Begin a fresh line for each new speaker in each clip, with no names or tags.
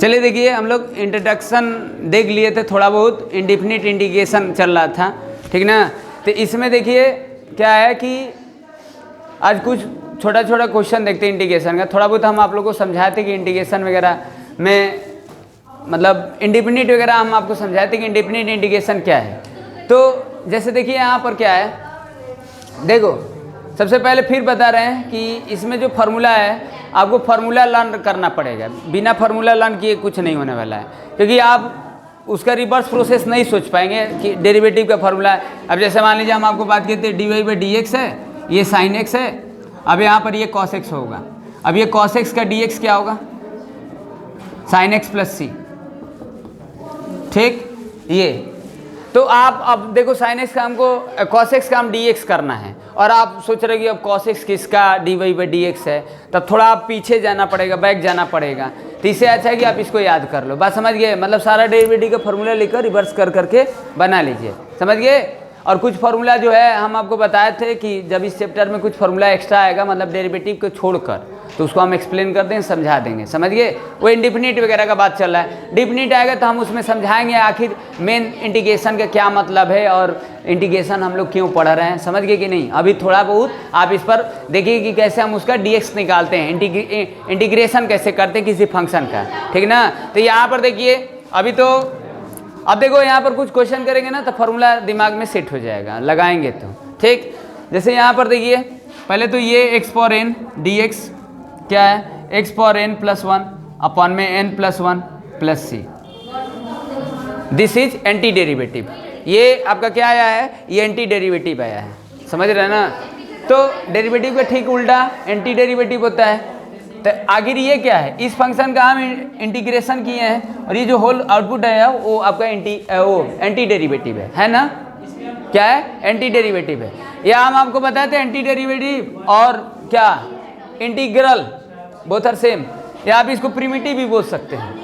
चलिए देखिए, हम लोग इंट्रोडक्शन देख लिए थे, थोड़ा बहुत इंडिफिनिट इंटीग्रेशन चल रहा था, ठीक ना। तो इसमें देखिए क्या है कि आज कुछ छोटा छोटा क्वेश्चन देखते हैं इंटीग्रेशन का। थोड़ा बहुत हम आप लोगों को समझाए थे कि इंटीग्रेशन वगैरह में मतलब इंडिफिनिट वगैरह हम आपको समझाए थे कि इंडिफिनिट इंटीग्रेशन क्या है। तो जैसे देखिए यहाँ पर क्या है, देखो सबसे पहले फिर बता रहे हैं कि इसमें जो फार्मूला है आपको फार्मूला लर्न करना पड़ेगा, बिना फार्मूला लर्न किए कुछ नहीं होने वाला है, क्योंकि आप उसका रिवर्स प्रोसेस नहीं सोच पाएंगे कि डेरिवेटिव का फार्मूला है। अब जैसे मान लीजिए हम आपको बात करते हैं d y by d x है, ये साइन एक्स है, अब यहाँ पर ये कॉस एक्स होगा। अब ये कॉस एक्स का डी एक्स क्या होगा, साइन एक्स प्लस सी, ठीक। ये तो आप अब देखो साइन एक्स का हमको कॉस एक्स का हम डी एक्स करना है, और आप सोच रहे कि अब कॉस एक्स किसका d y by d x है, तब थोड़ा आप पीछे जाना पड़ेगा, बैक जाना पड़ेगा। तो इससे अच्छा है कि आप इसको याद कर लो। बात समझ गए, मतलब सारा डेरिवेटिव का फॉर्मूला लेकर रिवर्स कर करके बना लीजिए, समझ गए। और कुछ फार्मूला जो है हम आपको बताए थे कि जब इस चैप्टर में कुछ फार्मूला एक्स्ट्रा आएगा, मतलब डेरिवेटिव को छोड़कर, तो उसको हम एक्सप्लेन कर देंगे, समझा देंगे, समझ गए। वो इंडिफिनिट वगैरह का बात चल रहा है, डिफिनिट आएगा तो हम उसमें समझाएंगे आखिर मेन इंटीग्रेशन का क्या मतलब है और इंटीग्रेशन हम लोग क्यों पढ़ रहे हैं, समझ गए कि नहीं। अभी थोड़ा बहुत आप इस पर देखिए कि कैसे हम उसका डीएक्स निकालते हैं, इंटीग्रेशन कैसे करते हैं किसी फंक्शन का, ठीक ना। तो यहाँ पर देखिए अभी तो अब देखो यहाँ पर कुछ क्वेश्चन करेंगे ना तो फार्मूला दिमाग में सेट हो जाएगा, लगाएंगे तो, ठीक। जैसे यहाँ पर देखिए पहले तो ये x power n d x क्या है, x power n plus one upon में n plus one plus c, this is anti derivative. ये आपका क्या आया है, ये एंटी डेरिवेटिव आया है, समझ रहे हैं ना। तो डेरिवेटिव का ठीक उल्टा एंटी डेरिवेटिव होता है। तो आखिर ये क्या है, इस फंक्शन का हम इंटीग्रेशन किए हैं, और ये जो होल आउटपुट है वो आपका एंटी डेरिवेटिव है ना। क्या है, एंटी डेरिवेटिव है। या हम आपको बताते हैं एंटी डेरिवेटिव और क्या इंटीग्रल बोथ आर सेम, या आप इसको प्रिमिटिव भी बोल सकते हैं।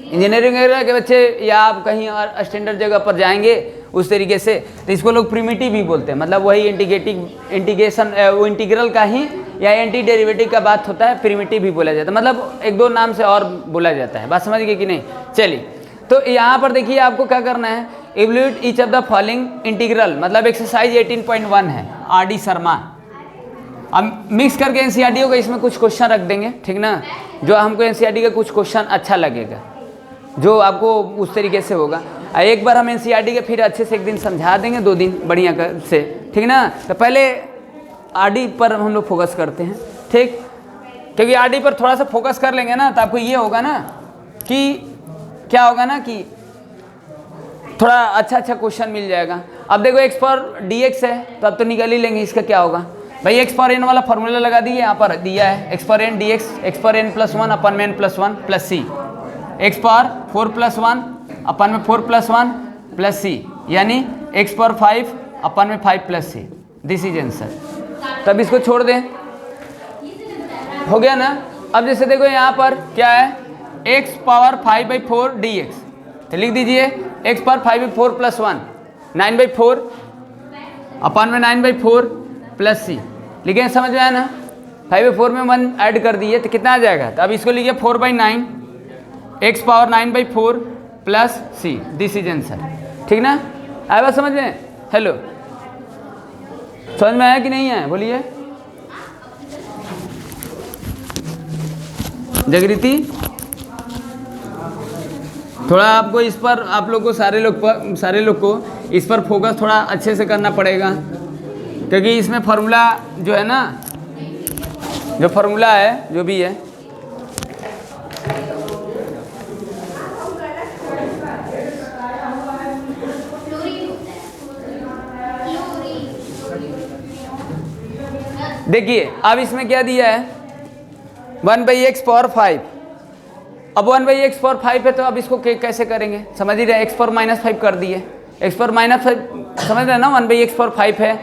इंजीनियरिंग वगैरह के बच्चे या आप कहीं और स्टैंडर्ड जगह पर जाएंगे उस तरीके से, तो इसको लोग प्रिमिटिव भी बोलते हैं, मतलब वही इंटीग्रेशन वो इंटीग्रल का ही या एंटी डेरिवेटिव का बात होता है, प्रिमिटिव भी बोला जाता है, मतलब एक दो नाम से और बोला जाता है। बात समझ गए कि नहीं। चलिए तो यहाँ पर देखिए आपको क्या करना है, evaluate each of the following integral, मतलब एक्सरसाइज 18.1 है आर डी शर्मा। अब मिक्स करके एनसीईआरटी होगा, इसमें कुछ क्वेश्चन रख देंगे, ठीक ना, जो हमको एनसीईआरटी का कुछ क्वेश्चन अच्छा लगेगा, जो आपको उस तरीके से होगा। एक बार हम एनसीईआरटी के फिर अच्छे से एक दिन समझा देंगे, 2 दिन बढ़िया से, ठीक ना। तो पहले आरडी पर हम लोग फोकस करते हैं, ठीक, क्योंकि आरडी पर थोड़ा सा फोकस कर लेंगे ना तो आपको ये होगा ना कि क्या होगा ना कि थोड़ा अच्छा क्वेश्चन मिल जाएगा। अब देखो एक्स पर डी एक्स है तो अब तो निकल ही लेंगे इसका क्या होगा भाई। एक्स पर एन वाला फॉर्मूला लगा दिए, यहाँ पर दिया है एक्स पर एन डी एक्स पर एन प्लस वन अपन में एन प्लस वन प्लस सी, एक्स पर 4 प्लस 1 अपन में 4 प्लस 1 प्लस सी, यानी एक्स पर 5 अपन में 5 plus c, this is answer. तब इसको छोड़ दें, हो गया ना। अब जैसे देखो यहाँ पर क्या है, एक्स पावर 5/4 डी एक्स, तो लिख दीजिए एक्स पावर 5/4 प्लस 1 9/4 अपन में 9/4 प्लस सी, लिखे, समझ में आया ना। 5/4 में 1 ऐड कर दिए तो कितना आ जाएगा, तो अब इसको लिखिए 4/9 x power 9/4 plus c, this is answer, ठीक ना। आया बात समझ में, हेलो, समझ में आया कि नहीं है, बोलिए जागृति। थोड़ा आपको इस पर, आप लोग को सारे लोग को इस पर फोकस थोड़ा अच्छे से करना पड़ेगा, क्योंकि इसमें फार्मूला जो है ना, जो फार्मूला है जो भी है, देखिए अब इसमें क्या दिया है 1/x पावर 5। अब 1/x पावर 5 है तो अब इसको कैसे करेंगे, समझ ही रहे, x पावर -5 कर दिए, x पावर -5 समझ रहे ना, 1/x पावर 5 है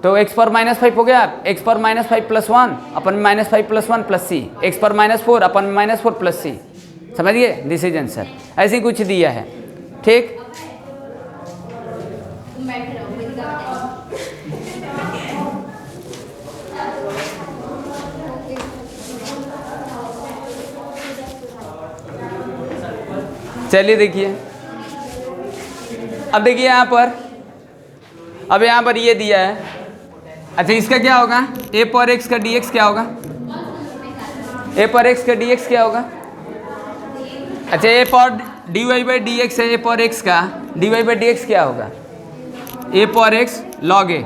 तो x पावर -5 हो गया, x पावर -5 प्लस 1 अपन में -5 प्लस 1 प्लस सी, x पावर -4 अपन में -4 प्लस सी, समझिए, दिस इज आंसर। ऐसे ही कुछ दिया है, ठीक। चलिए देखिए, अब देखिए यहाँ पर, अब यहाँ पर ये दिया है। अच्छा इसका क्या होगा, ए पर एक्स का डी एक्स क्या होगा, ए पर एक्स का डी एक्स क्या होगा। अच्छा ए पर d y by d x है, ए पर एक्स का d y by d x क्या होगा, ए पर एक्स लॉग ए,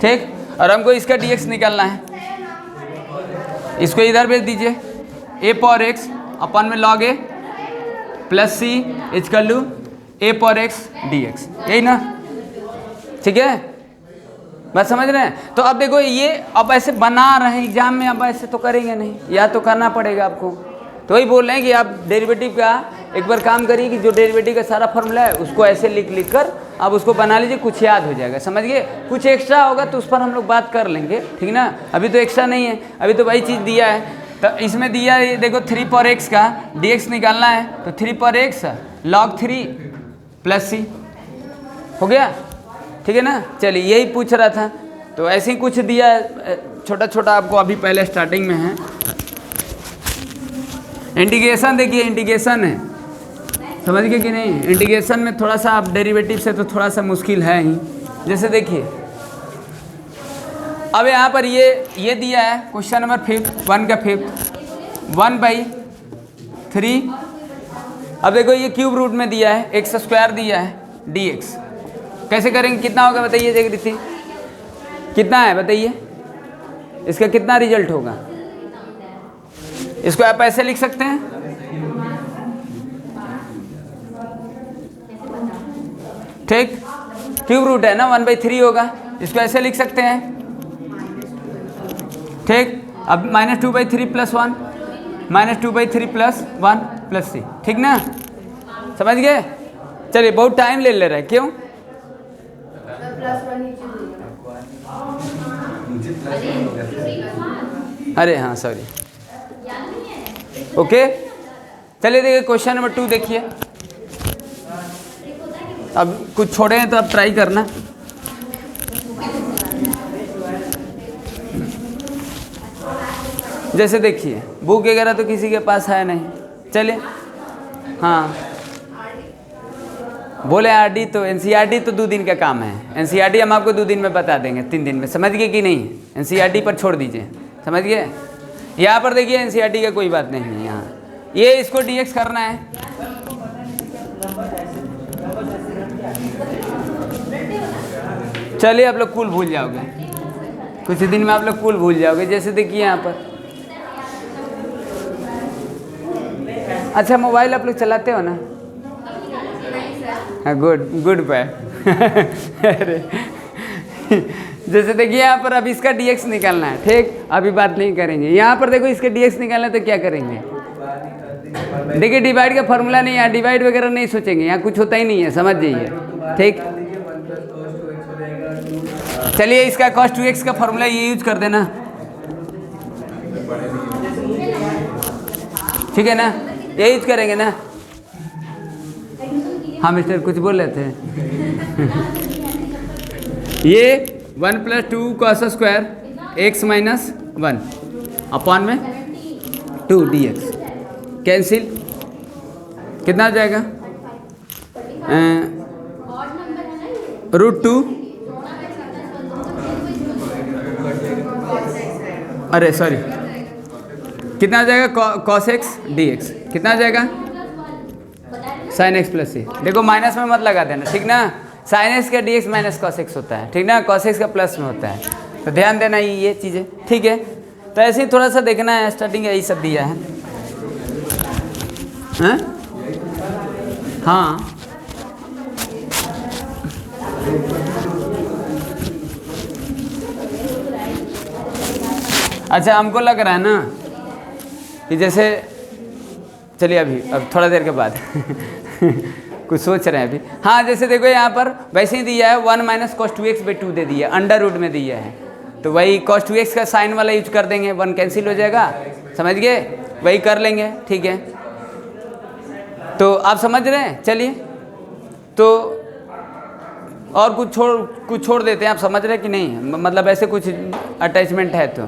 ठीक। और हमको इसका डी एक्स निकालना है, इसको इधर भेज दीजिए, ए पर एक्स अपन में log a plus c equal to a पर एक्स डी एक्स, यही ना, ठीक है, बात समझ रहे हैं। तो अब देखो ये अब ऐसे बना रहे हैं एग्जाम में, अब ऐसे तो करेंगे नहीं, या तो करना पड़ेगा आपको। तो वही बोल रहे हैं कि आप डेरिवेटिव का एक बार काम करिए कि जो डेरिवेटिव का सारा फॉर्मूला है उसको ऐसे लिख कर आप उसको बना लीजिए, कुछ याद हो जाएगा, समझ गए। कुछ एक्स्ट्रा होगा तो उस पर हम लोग बात कर लेंगे, ठीक ना। अभी तो एक्स्ट्रा नहीं है, अभी तो वही चीज़ दिया है। तो इसमें दिया है देखो 3 पर एक्स का डी एक्स निकालना है, तो 3 पर एक्स लॉग 3 प्लस सी हो गया, ठीक है ना। चलिए यही पूछ रहा था, तो ऐसे ही कुछ दिया है छोटा छोटा, आपको अभी पहले स्टार्टिंग में है। इंटीग्रेशन देखिए, इंटीग्रेशन है, समझ गए कि नहीं। इंटीग्रेशन में थोड़ा सा आप डेरिवेटिव से तो थोड़ा सा मुश्किल है ही। जैसे देखिए अब यहाँ पर ये दिया है क्वेश्चन नंबर 1 का 5 1/3। अब देखो ये क्यूब रूट में दिया है, एक्स स्क्वायर दिया है डी एक्स, कैसे करेंगे, कितना होगा बताइए देख रही थी, कितना है बताइए, इसका कितना रिजल्ट होगा। इसको आप ऐसे लिख सकते हैं, ठीक, क्यूब रूट है ना, 1/3 होगा, इसको ऐसे लिख सकते हैं, ठीक। अब -2/3 + 1 -2/3 + 1 + c, ठीक ना, समझ गए। चलिए बहुत टाइम ले रहे हैं, क्यों, अरे हाँ सॉरी, ओके। चलिए देखिए क्वेश्चन नंबर 2 देखिए, अब कुछ छोड़े हैं तो अब ट्राई करना। जैसे देखिए बुक वगैरह तो किसी के पास है नहीं, चलिए हाँ बोले आरडी, तो एनसीईआरटी तो 2 दिन का काम है, एनसीईआरटी हम आपको 2 दिन में बता देंगे, 3 दिन में, समझ गए कि नहीं। एनसीईआरटी पर छोड़ दीजिए, समझ गए। यहाँ पर देखिए एनसीईआरटी का कोई बात नहीं है, यहाँ ये इसको डीएक्स करना है, चलिए आप लोग कुल भूल जाओगे, कुछ दिन में आप लोग कुल भूल जाओगे। जैसे देखिए यहाँ पर, अच्छा मोबाइल आप लोग चलाते हो ना, हाँ गुड बाय अरे जैसे देखिए यहाँ पर अब इसका डीएक्स निकालना है, ठीक, अभी बात नहीं करेंगे। यहाँ पर देखो इसके डीएक्स निकालना है तो क्या करेंगे, देखिए डिवाइड का फॉर्मूला नहीं है, डिवाइड वगैरह नहीं सोचेंगे, यहाँ कुछ होता ही नहीं है, समझ जाइए, ठीक। चलिए इसका cos 2x का फॉर्मूला ये यूज कर देना, ठीक है ना, ये यूज करेंगे ना। हाँ मिस्टर कुछ बोल रहे थे ये 1 + 2 cos स्क्वायर x - 1 अपॉन में 2 dx कैंसिल, कितना आ जाएगा, √2, अरे सॉरी, कितना आ जाएगा cos x dx, कितना आ जाएगा sin x + c। देखो माइनस में मत लगा देना, ठीक ना, sin x का dx माइनस cos x होता है, ठीक ना, cos x का प्लस में होता है, तो ध्यान देना ये चीज़ें, ठीक है। तो ऐसे ही थोड़ा सा देखना है, स्टार्टिंग यही सब दिया है, हाँ अच्छा हमको लग रहा है ना कि जैसे, चलिए अब थोड़ा देर के बाद कुछ सोच रहे हैं अभी, हाँ जैसे देखो यहाँ पर वैसे ही दिया है 1 - cos 2x/2 दे दिया, अंडर रूट में दिया है, तो वही cos 2x का साइन वाला यूज कर देंगे, 1 कैंसिल हो जाएगा, समझ गए, वही कर लेंगे, ठीक है। तो आप समझ रहे हैं, चलिए तो और कुछ छोड़ देते हैं, आप समझ रहे हैं कि नहीं, मतलब ऐसे कुछ अटैचमेंट है तो,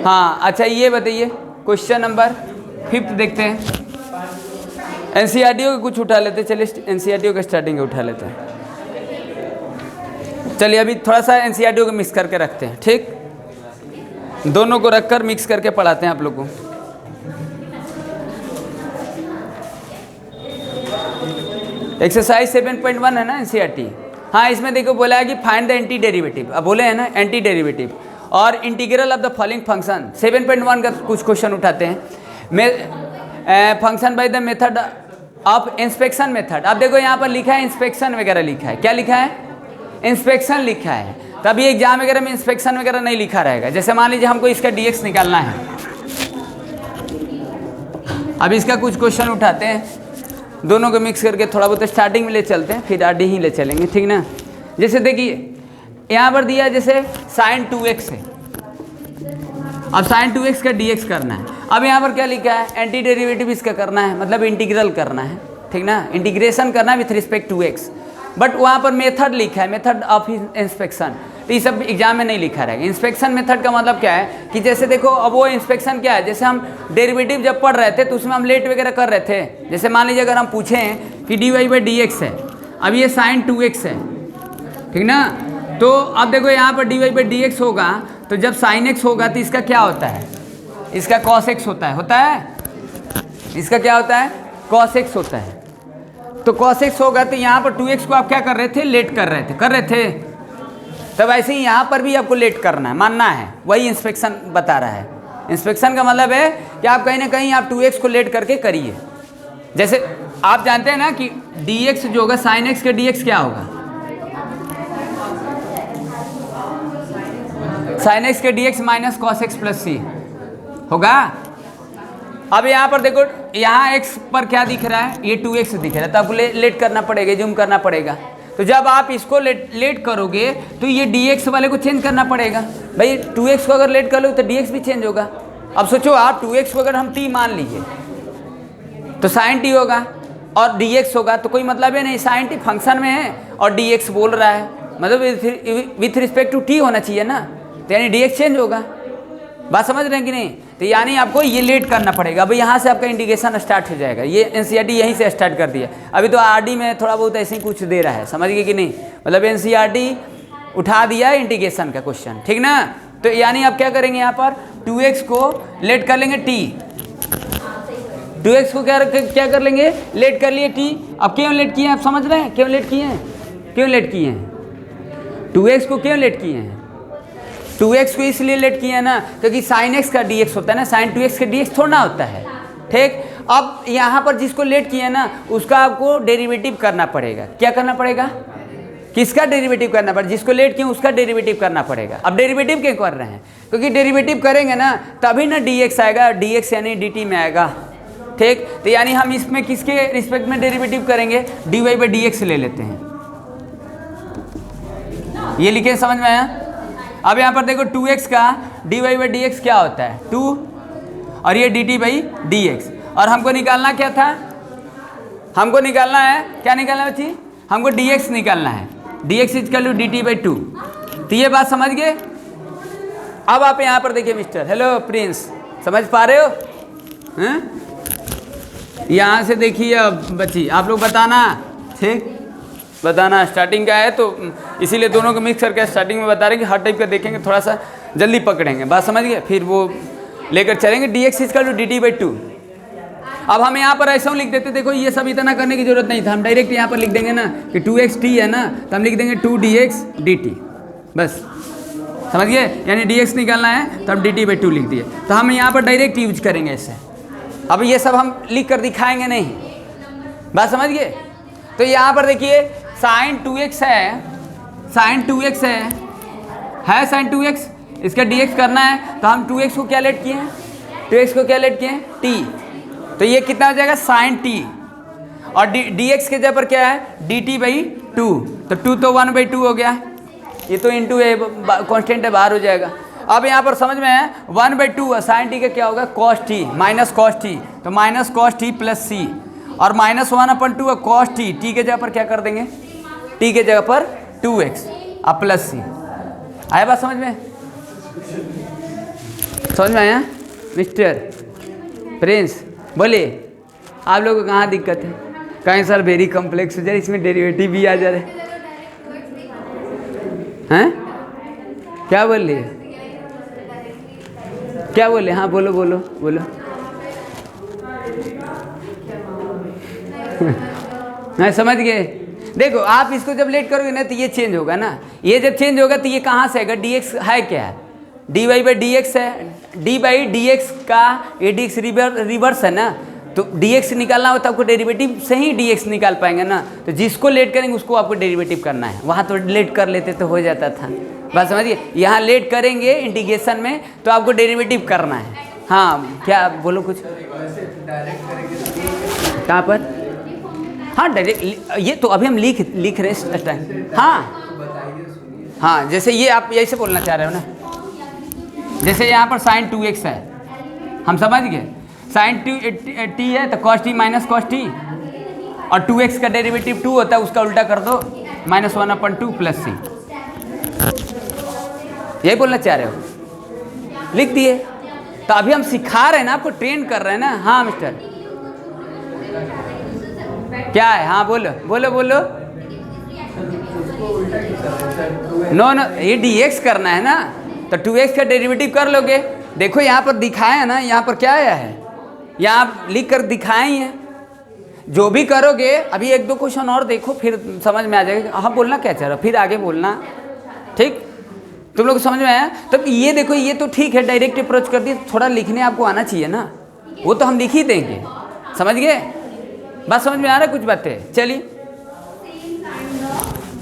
हाँ अच्छा ये बताइए क्वेश्चन नंबर फिफ्थ देखते हैं, एनसीईआरटी को कुछ उठा लेते हैं। चलिए एनसीईआरटी का स्टार्टिंग उठा लेते हैं। चलिए अभी थोड़ा सा एनसीईआरटी को मिक्स करके रखते हैं, ठीक, दोनों को रखकर मिक्स करके पढ़ाते हैं आप लोग को। एक्सरसाइज 7.1 है ना एनसीईआरटी। हाँ, इसमें देखो बोला है कि फाइंड द एंटी डेरिवेटिव, अब बोले हैं ना एंटी डेरिवेटिव और integral of the following function. 7.1 का कुछ क्वेश्चन उठाते हैं। Function by the method of inspection method. अब देखो यहाँ पर लिखा है इंस्पेक्शन वगैरह लिखा है, क्या लिखा है, इंस्पेक्शन लिखा है। तभी एग्जाम वगैरह में इंस्पेक्शन वगैरह नहीं लिखा रहेगा। जैसे मान लीजिए हमको इसका डीएक्स निकालना है, अब इसका कुछ क्वेश्चन उठाते हैं, दोनों को मिक्स करके थोड़ा बहुत स्टार्टिंग में ले चलते हैं, फिर आगे ही ले चलेंगे, ठीक ना। जैसे देखिए यहाँ पर दिया जैसे साइन 2x है, अब साइन 2x का dx करना है। अब यहाँ पर क्या लिखा है, एंटी डेरिवेटिव इसका करना है, मतलब इंटीग्रल करना है, ठीक ना, इंटीग्रेशन करना है with respect to x। But वहाँ पर मेथड लिखा है, मेथड ऑफ इंस्पेक्शन, तो ये सब एग्जाम में नहीं लिखा रहेगा। इंस्पेक्शन मेथड का मतलब क्या है कि जैसे देखो अब वो इंस्पेक्शन क्या है, जैसे हम डेरिवेटिव जब पढ़ रहे थे तो उसमें हम लेट वगैरह कर रहे थे। जैसे मान लीजिए अगर हम पूछें कि dy/dx है, अब ये साइन 2x है, ठीक ना, तो अब देखो यहाँ पर dy/dx होगा, तो जब साइन x होगा तो इसका क्या होता है, इसका cos x होता है, इसका क्या होता है, cos x होता है। तो cos x होगा तो यहाँ पर 2x को आप क्या कर रहे थे, लेट कर रहे थे। तब ऐसे ही यहाँ पर भी आपको लेट करना है, मानना है, वही इंस्पेक्शन बता रहा है। इंस्पेक्शन का मतलब है कि आप कहीं ना कहीं आप 2x को लेट करके करिए। जैसे आप जानते हैं ना कि dx जो होगा साइन x का dx क्या होगा, साइन x का dx minus cos x plus c होगा। अब यहाँ पर देखो, यहाँ x पर क्या दिख रहा है, ये 2x दिख रहा है, तो आपको लेट करना पड़ेगा, जूम करना पड़ेगा। तो जब आप इसको लेट करोगे तो ये dx वाले को चेंज करना पड़ेगा। भाई 2x को अगर लेट कर लो तो dx भी चेंज होगा। अब सोचो आप 2x को अगर हम t मान लीजिए तो sin t होगा और dx होगा, तो कोई मतलब है नहीं, sin t फंक्शन में है और dx बोल रहा है, मतलब विथ रिस्पेक्ट टू t होना चाहिए ना, तो यानी dx चेंज होगा। बात समझ रहे हैं कि नहीं। तो यानी आपको ये लेट करना पड़ेगा। अब यहाँ से आपका इंटीग्रेशन स्टार्ट हो जाएगा। ये एनसीईआरटी यहीं से स्टार्ट कर दिया। अभी तो आरडी में थोड़ा बहुत ऐसे ही कुछ दे रहा है, समझ गए कि नहीं। मतलब एनसीईआरटी उठा दिया इंटीग्रेशन का क्वेश्चन, ठीक ना। तो यानी आप क्या करेंगे, यहाँ पर 2x को लेट कर लेंगे t, 2x को क्या कर लेंगे, लेट कर लिए t। अब क्यों लेट किए हैं, आप समझ रहे हैं क्यों लेट किए हैं, 2x को क्यों लेट किए हैं, 2x को इसलिए लेट किया है ना क्योंकि sin x का dx होता है ना, sin 2x का dx थोड़ा होता है, ठीक। अब यहाँ पर जिसको लेट किया ना उसका आपको डेरिवेटिव करना पड़ेगा। क्या करना पड़ेगा, किसका डेरिवेटिव करना पड़ेगा, जिसको लेट किया उसका डेरिवेटिव करना पड़ेगा। अब डेरिवेटिव क्यों कर रहे हैं, क्योंकि डेरिवेटिव करेंगे ना तभी ना dx आएगा, dx यानी dt में आएगा, ठीक। तो यानी हम इसमें किसके रिस्पेक्ट में डेरिवेटिव करेंगे, dy/dx ले लेते हैं। ये लिखे, समझ में आया। अब यहाँ पर देखो 2x का dy/dx क्या होता है, 2, और ये dt/dx, और हमको निकालना क्या था, हमको निकालना है, क्या निकालना है बच्ची, हमको dx निकालना है, dx = dt/2। तो ये बात समझ गए। अब आप यहाँ पर देखिए मिस्टर, हेलो प्रिंस, समझ पा रहे हो हैं? यहाँ से देखिए अब बच्ची, आप लोग बताना, ठीक, बताना। स्टार्टिंग का है तो इसीलिए दोनों को मिक्स करके स्टार्टिंग में बता रहे हैं कि हर टाइप का देखेंगे, थोड़ा सा जल्दी पकड़ेंगे, बात समझ गए, फिर वो लेकर चलेंगे। dx = dt/2। अब हम यहाँ पर ऐसा लिख देते, देखो ये सब इतना करने की जरूरत नहीं था, हम डायरेक्ट यहाँ पर लिख देंगे ना कि 2x t है ना, तो हम लिख देंगे 2dx dt, बस समझ गए। यानी dx निकालना है तो हम dt/2 लिख दिए, तो हम यहाँ पर डायरेक्ट यूज करेंगे ऐसे। अब ये सब हम लिख कर दिखाएंगे नहीं, बात समझ गए। तो यहाँ पर देखिए sin 2x है, sin 2x है sin 2x, इसका dx करना है तो हम 2x को क्या लेट किए हैं, 2x को क्या लेट किए हैं, t। तो ये कितना हो जाएगा sin t, और dx के जगह पर क्या है, dt/2, तो 2 तो 1/2 हो गया, ये तो इंटू है, कॉन्स्टेंट है, बाहर हो जाएगा। अब यहाँ पर समझ में है 1/2 sin t का क्या होगा, cos t minus cos t, तो minus cos t plus c, और -1/2 cos t, t के जगह पर क्या कर देंगे, t के जगह पर 2x अब प्लस c। आया बात समझ में, समझ में आया मिस्टर प्रिंस। बोलिए आप लोगों को कहाँ दिक्कत है? कहीं सर वेरी कॉम्प्लेक्स हो जाए, इसमें डेरिवेटिव भी आ जा रहे हैं। क्या बोल रही है? क्या बोले? हाँ बोलो बोलो बोलो। मैं समझ गए। देखो आप इसको जब लेट करोगे ना तो ये चेंज होगा ना, ये जब चेंज होगा तो ये कहाँ से आएगा? dx है क्या है? dy बाई डी एक्स है, d बाई डी एक्स का ये dx रिवर्स है ना, तो dx निकालना हो तो आपको डेरिवेटिव से ही dx निकाल पाएंगे ना। तो जिसको लेट करेंगे उसको आपको डेरिवेटिव करना है। वहाँ तो लेट कर लेते तो हो जाता था, बात समझिए। यहाँ लेट करेंगे इंटीग्रेशन में तो आपको डेरिवेटिव करना है। हाँ क्या बोलो कुछ? कहाँ पर? हाँ डायरेक्ट, ये तो अभी हम लिख रहे हैं टाइम। हाँ जैसे ये आप यही से बोलना चाह रहे हो ना, जैसे यहाँ पर sin 2x है, हम समझ गए। sin t है तो cos t minus cos t, और 2x का डेरिवेटिव 2 होता है, उसका उल्टा कर दो -1/2 प्लस c। यही बोलना चाह रहे हो, लिख दिए। तो अभी हम सिखा रहे हैं ना, आपको ट्रेन कर रहे हैं ना। हाँ मिस्टर क्या है? हाँ बोलो बोलो बोलो। नो नो, ये dx करना है ना, तो 2x का डेरिवेटिव कर लोगे। देखो यहाँ पर दिखाया है ना, यहाँ पर क्या आया है, यहाँ आप लिख कर दिखाए ही है। जो भी करोगे, अभी एक दो क्वेश्चन और देखो फिर समझ में आ जाएगा। हाँ बोलना क्या चाह रहा, फिर आगे बोलना, ठीक? तुम लोग समझ में आया? तब ये देखो, ये तो ठीक है, डायरेक्ट अप्रोच कर दिए, थोड़ा लिखने आपको आना चाहिए ना, वो तो हम लिख ही देंगे। समझ गए? बात समझ में आ रहा है? कुछ बातें चलिए।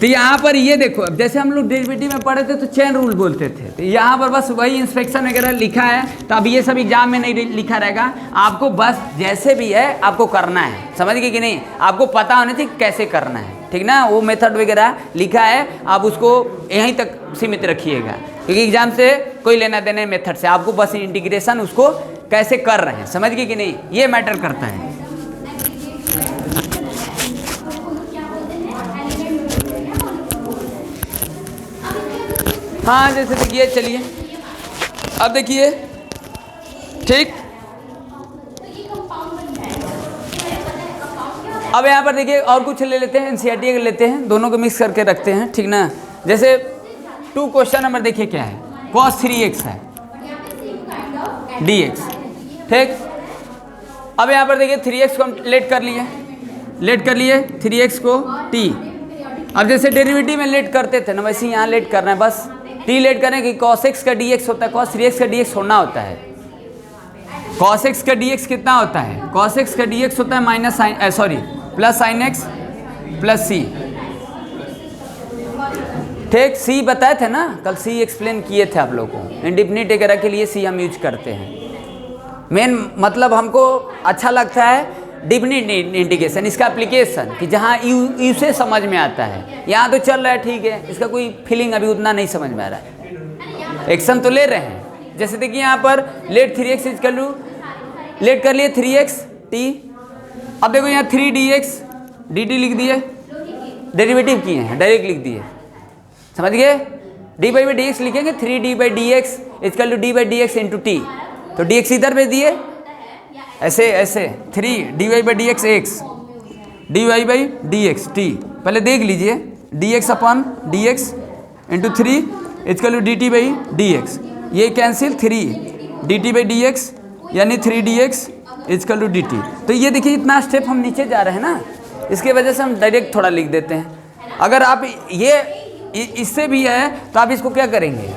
तो यहाँ पर ये देखो, अब जैसे हम लोग डेरिवेटिव में पढ़े थे तो चेन रूल बोलते थे, तो यहाँ पर बस वही इंस्पेक्शन वगैरह लिखा है। तो अब ये सब एग्जाम में नहीं लिखा रहेगा, आपको बस जैसे भी है आपको करना है। समझ गए कि नहीं? आपको पता होना चाहिए कैसे करना है, ठीक ना? वो मेथड वगैरह लिखा है, आप उसको यहीं तक सीमित रखिएगा, क्योंकि एग्जाम से कोई लेना देना है मेथड से। आपको बस इंटीग्रेशन उसको कैसे कर रहे हैं, समझ गए कि नहीं, ये मैटर करता है। हाँ जैसे देखिए, चलिए अब देखिए, ठीक। अब यहाँ पर देखिए और कुछ ले लेते हैं, एनसीईआरटी लेते हैं, दोनों को मिक्स करके रखते हैं, ठीक ना? जैसे 2 क्वेश्चन नंबर देखिए क्या है, cos 3x है dx, ठीक। अब यहाँ पर देखिए 3x को हम लेट कर लिए 3x को t। अब जैसे डेरिवेटिव में लेट करते थे ना, वैसे यहाँ लेट करना है, बस t लेट करें कि cos x का dx होता है, cos 3x का dx होना होता है। cos x का dx कितना होता है? cos x का dx होता है plus sin x plus c, ठीक। c बताए थे ना कल, c एक्सप्लेन किए थे आप लोगों को। इंडिफिनिट वगैरह के लिए c हम यूज करते हैं। मेन मतलब हमको अच्छा लगता है डिफिनिट इंटीग्रेशन, इसका एप्लीकेशन, कि जहाँ इसे समझ में आता है। यहाँ तो चल रहा है, ठीक है, इसका कोई फीलिंग अभी उतना नहीं समझ में आ रहा है, एक्शन तो ले रहे हैं। जैसे देखिए यहाँ पर लेट 3x इज कर लूँ, लेट कर लिए 3x t। अब देखो यहाँ 3dx dt लिख दिए, डेरिवेटिव किए हैं, डायरेक्ट लिख दिए, समझ गए? d बाई डी एक्स लिखेंगे, 3d by d x is कर लूँ d by d x into t, तो dx इधर भेज दिए, ऐसे 3 by d x x, dy by d x t. पहले देख लीजिए, dx अपन dx into 3 equal d t by d x, ये cancel 3 dt by d x यानी 3dx इजकल टू dt। तो ये देखिए इतना स्टेप हम नीचे जा रहे हैं ना, इसके वजह से हम डायरेक्ट थोड़ा लिख देते हैं। अगर आप ये इससे भी है तो आप इसको क्या करेंगे,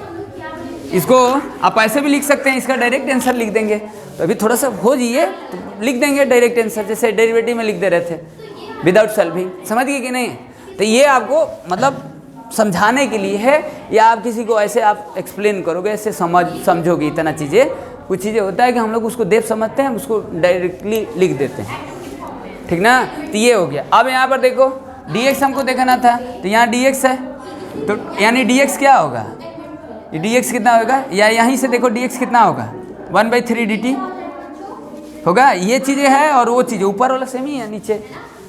इसको आप ऐसे भी लिख सकते हैं, इसका डायरेक्ट आंसर लिख देंगे। तो अभी थोड़ा सा हो जाइए तो लिख देंगे डायरेक्ट आंसर, जैसे डेरिवेटिव में लिख दे रहे थे विदाउट सॉल्विंग, समझ गए कि नहीं? तो ये आपको मतलब समझाने के लिए है, या आप किसी को ऐसे आप एक्सप्लेन करोगे, ऐसे समझोगे इतना चीज़ें। कुछ चीज़ें होता है कि हम लोग उसको देव समझते हैं, उसको डायरेक्टली लिख देते हैं, ठीक ना? तो ये हो गया। अब यहाँ पर देखो dx हमको देखना था, तो यहाँ dx है, तो यानी dx क्या होगा, dx कितना होगा, या यहीं से देखो dx कितना होगा 1/3 dt होगा। ये चीज़ें हैं और वो चीज़ें ऊपर वाला सेम ही है नीचे,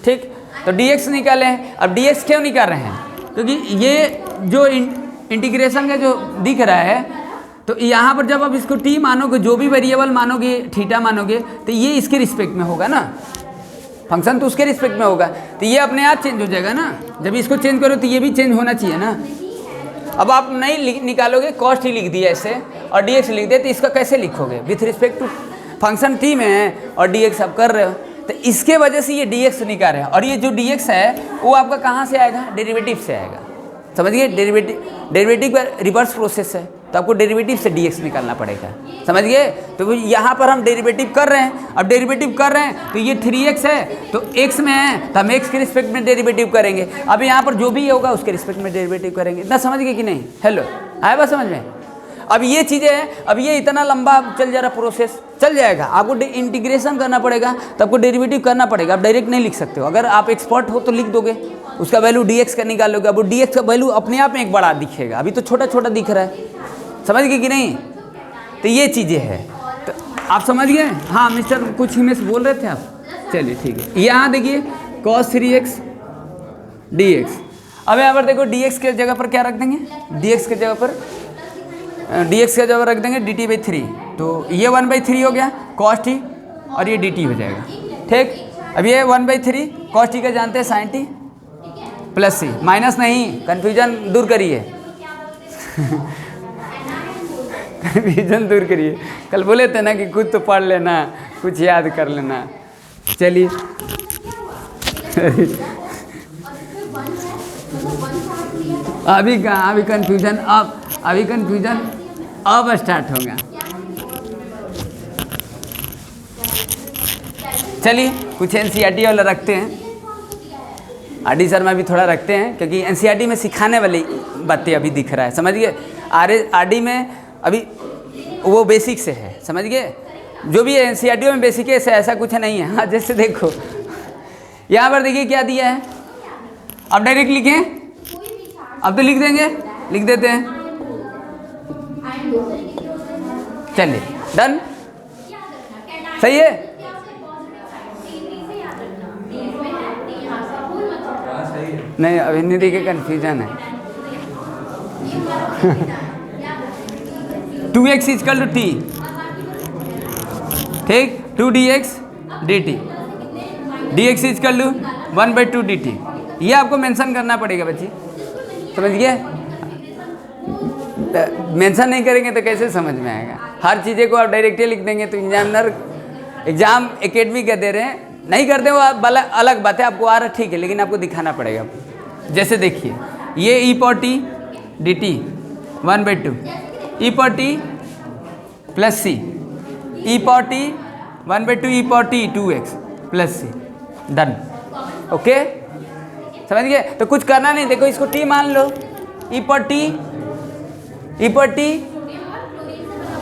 ठीक। तो dx निकाले हैं। अब dx क्यों निकाल रहे हैं, क्योंकि ये जो इंटीग्रेशन का जो दिख रहा है, तो यहाँ पर जब आप इसको टी मानोगे, जो भी वेरिएबल मानोगे, थीटा मानोगे, तो ये इसके रिस्पेक्ट में होगा ना, फंक्शन तो उसके रिस्पेक्ट में होगा, तो ये अपने आप चेंज हो जाएगा ना। जब इसको चेंज करो तो ये भी चेंज होना चाहिए ना। अब आप नहीं निकालोगे, कॉस्ट ही लिख दिया ऐसे और dx लिख दिया, तो इसका कैसे लिखोगे? With respect to function t में है और dx आप कर रहे हो, तो इसके वजह से ये dx निकाल रहे हैं। और ये जो dx है वो आपका कहाँ से आएगा? डेरिवेटिव से आएगा, समझ गए? डेरिवेटिव का रिवर्स प्रोसेस है, तो आपको डेरिवेटिव से dx निकालना पड़ेगा, समझ गए? तो यहाँ पर हम डेरिवेटिव कर रहे हैं, अब डेरिवेटिव कर रहे हैं तो ये 3x है, तो x में है तो हम x के रिस्पेक्ट में डेरिवेटिव करेंगे। अब यहाँ पर जो भी होगा उसके रिस्पेक्ट में डेरिवेटिव करेंगे। इतना समझ गए कि नहीं? हेलो, आया बात समझ में? अब ये चीज़ें हैं, अब ये इतना लंबा चल जा रहा प्रोसेस, चल जाएगा, आपको इंटीग्रेशन करना पड़ेगा, तो आपको डेरिवेटिव करना पड़ेगा। आप डायरेक्ट नहीं लिख सकते हो, अगर आप एक्सपर्ट हो तो लिख दोगे, उसका वैल्यू dx का निकालोगे, अब वो dx का वैल्यू अपने आप में एक बड़ा दिखेगा, अभी तो छोटा छोटा दिख रहा है, समझ गए कि नहीं? तो ये चीज़ें हैं, तो आप समझ गए? हाँ मिस्टर कुछ हिमेश बोल रहे थे आप, चलिए ठीक है। यहाँ देखिए cos 3x dx, अब यहाँ पर देखो dx के जगह पर क्या रख देंगे? dx के जगह पर रख देंगे dt/3, तो ये 1/3 हो गया cos t और ये dt हो जाएगा, ठीक। अब ये 1/3 cos t का जानते हैं sin t plus c, minus नहीं, कन्फ्यूजन दूर करिए कन्फ्यूजन दूर करिए। कल बोले थे ना कि कुछ तो पढ़ लेना, कुछ याद कर लेना। चलिए अभी कहाँ, अभी कन्फ्यूजन अब स्टार्ट होगा। चलिए कुछ एनसीईआरटी वाला रखते हैं, आरडी शर्मा भी थोड़ा रखते हैं, क्योंकि एनसीईआरटी में सिखाने वाली बातें अभी दिख रहा है, समझ गए? आरडी में अभी वो बेसिक से है, समझ गए? जो भी है एनसीईआरटी में बेसिक है, ऐसा कुछ नहीं है। हाँ जैसे देखो यहाँ पर देखिए क्या दिया है, अब डायरेक्ट लिखें, अब तो लिख देंगे, लिख देते हैं, चलिए डन, सही है? नहीं अभी निधि के कन्फ्यूजन है 2x इक्वल टू t, ठीक, 2dx dt, dx equal to 1/2 dt, ये आपको मेंशन करना पड़ेगा बच्ची, समझ गए? मेंशन नहीं करेंगे तो कैसे समझ में आएगा? हर चीज़ें को आप डायरेक्टली लिख देंगे तो एग्जाम एकेडमी का दे रहे हैं, नहीं करते वो अलग बात है, आपको आ रहा ठीक है, लेकिन आपको दिखाना पड़ेगा। जैसे देखिए ये e पर t dt 1/2, e पर t प्लस c, e पर t 1/2, e पर t 2x plus c, done, okay, समझ गए? तो कुछ करना नहीं, देखो इसको t मान लो, e पर t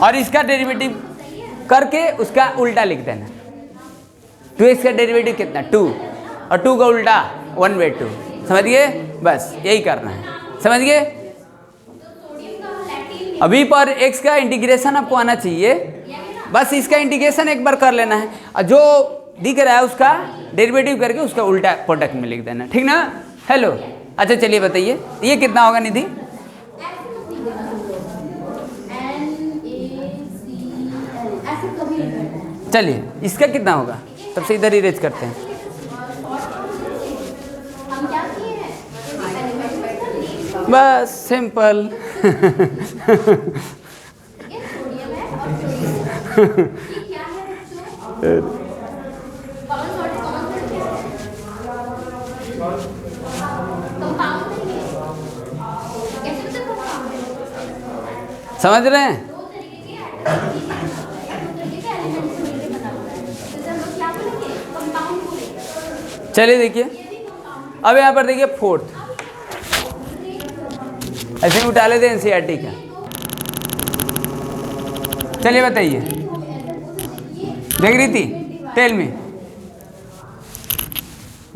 और इसका डेरिवेटिव करके उसका उल्टा लिख देना। 2x का डेरिवेटिव कितना? 2, और 2 का उल्टा 1/2, समझ गए? बस यही करना है, समझ गए? अभी पर x का इंटीग्रेशन आपको आना चाहिए, बस इसका इंटीग्रेशन एक बार कर लेना है, और जो दिख रहा है उसका डेरिवेटिव करके उसका उल्टा प्रोडक्ट में लिख देना, ठीक ना? हेलो, अच्छा चलिए बताइए ये कितना होगा निधि? चलिए इसका कितना होगा? तब से इधर इरेज करते हैं। बस सिंपल समझ रहे हैं? चलिए देखिए, अब यहाँ पर देखिए फोर्थ, ऐसे ही उठा लेते हैं एनसीईआरटी का। चलिए बताइए, देख रही थी, tell me,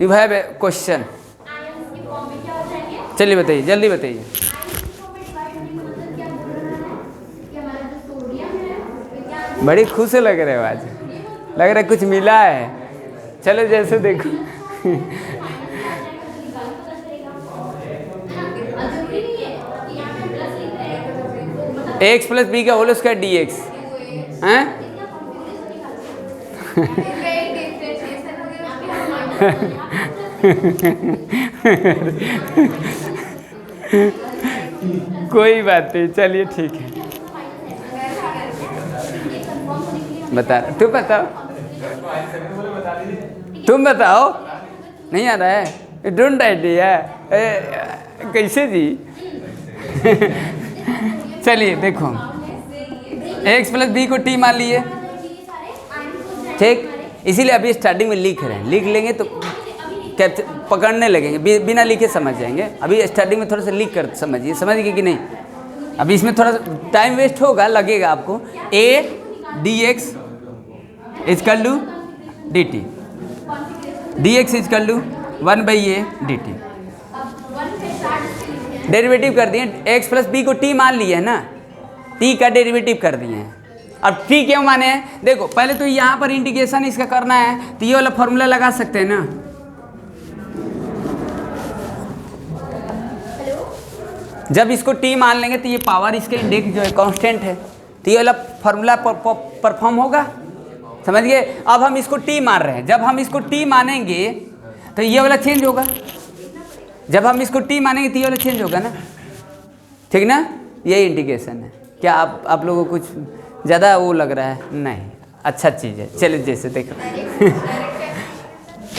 you have a question, चलिए बताइए, जल्दी बताइए। बड़ी खुश लग रहे हो आज, लग रहा है कुछ मिला है। चलो जैसे देखो एक्स प्लस बी का होल स्क्वायर डी एक्स हैं। कोई बात नहीं, चलिए ठीक है। बता, तुम बताओ, तुम बताओ। नहीं आ रहा है, डोंट आइडिया कैसे जी। चलिए देखो, एक्स प्लस बी को टी मान लिए, ठीक। इसीलिए अभी स्टार्टिंग में लिख रहे हैं, लिख लेंगे तो कैप्चर पकड़ने लगेंगे, बिना लिखे समझ जाएंगे। अभी स्टार्टिंग में थोड़ा सा लिख कर समझिए, समझिए कि नहीं। अभी इसमें थोड़ा सा टाइम वेस्ट होगा, लगेगा आपको। A d x equal to d t, d x equal to 1/a d t. Derivative कर दिए, एक्स प्लस बी को टी मान लिया है ना, टी का डेरिवेटिव कर दिए हैं। अब टी क्यों माने हैं, देखो पहले तो यहाँ पर इंटीग्रेशन इसका करना है, तो ये वाला फॉर्मूला लगा सकते हैं ना। जब इसको टी मान लेंगे तो ये पावर इसके इंडेक्स जो है कांस्टेंट है, तो ये वाला फॉर्मूला परफॉर्म होगा, समझ गए। अब हम इसको टी मान रहे हैं, जब हम इसको टी मानेंगे तो ये वाला चेंज होगा, जब हम इसको टी मानेंगे तो ये वाला चेंज होगा ना, ठीक ना। यही इंटीग्रेशन है। क्या आप लोगों को कुछ ज़्यादा वो लग रहा है? नहीं, अच्छा चीज़ है। चलिए जैसे देखो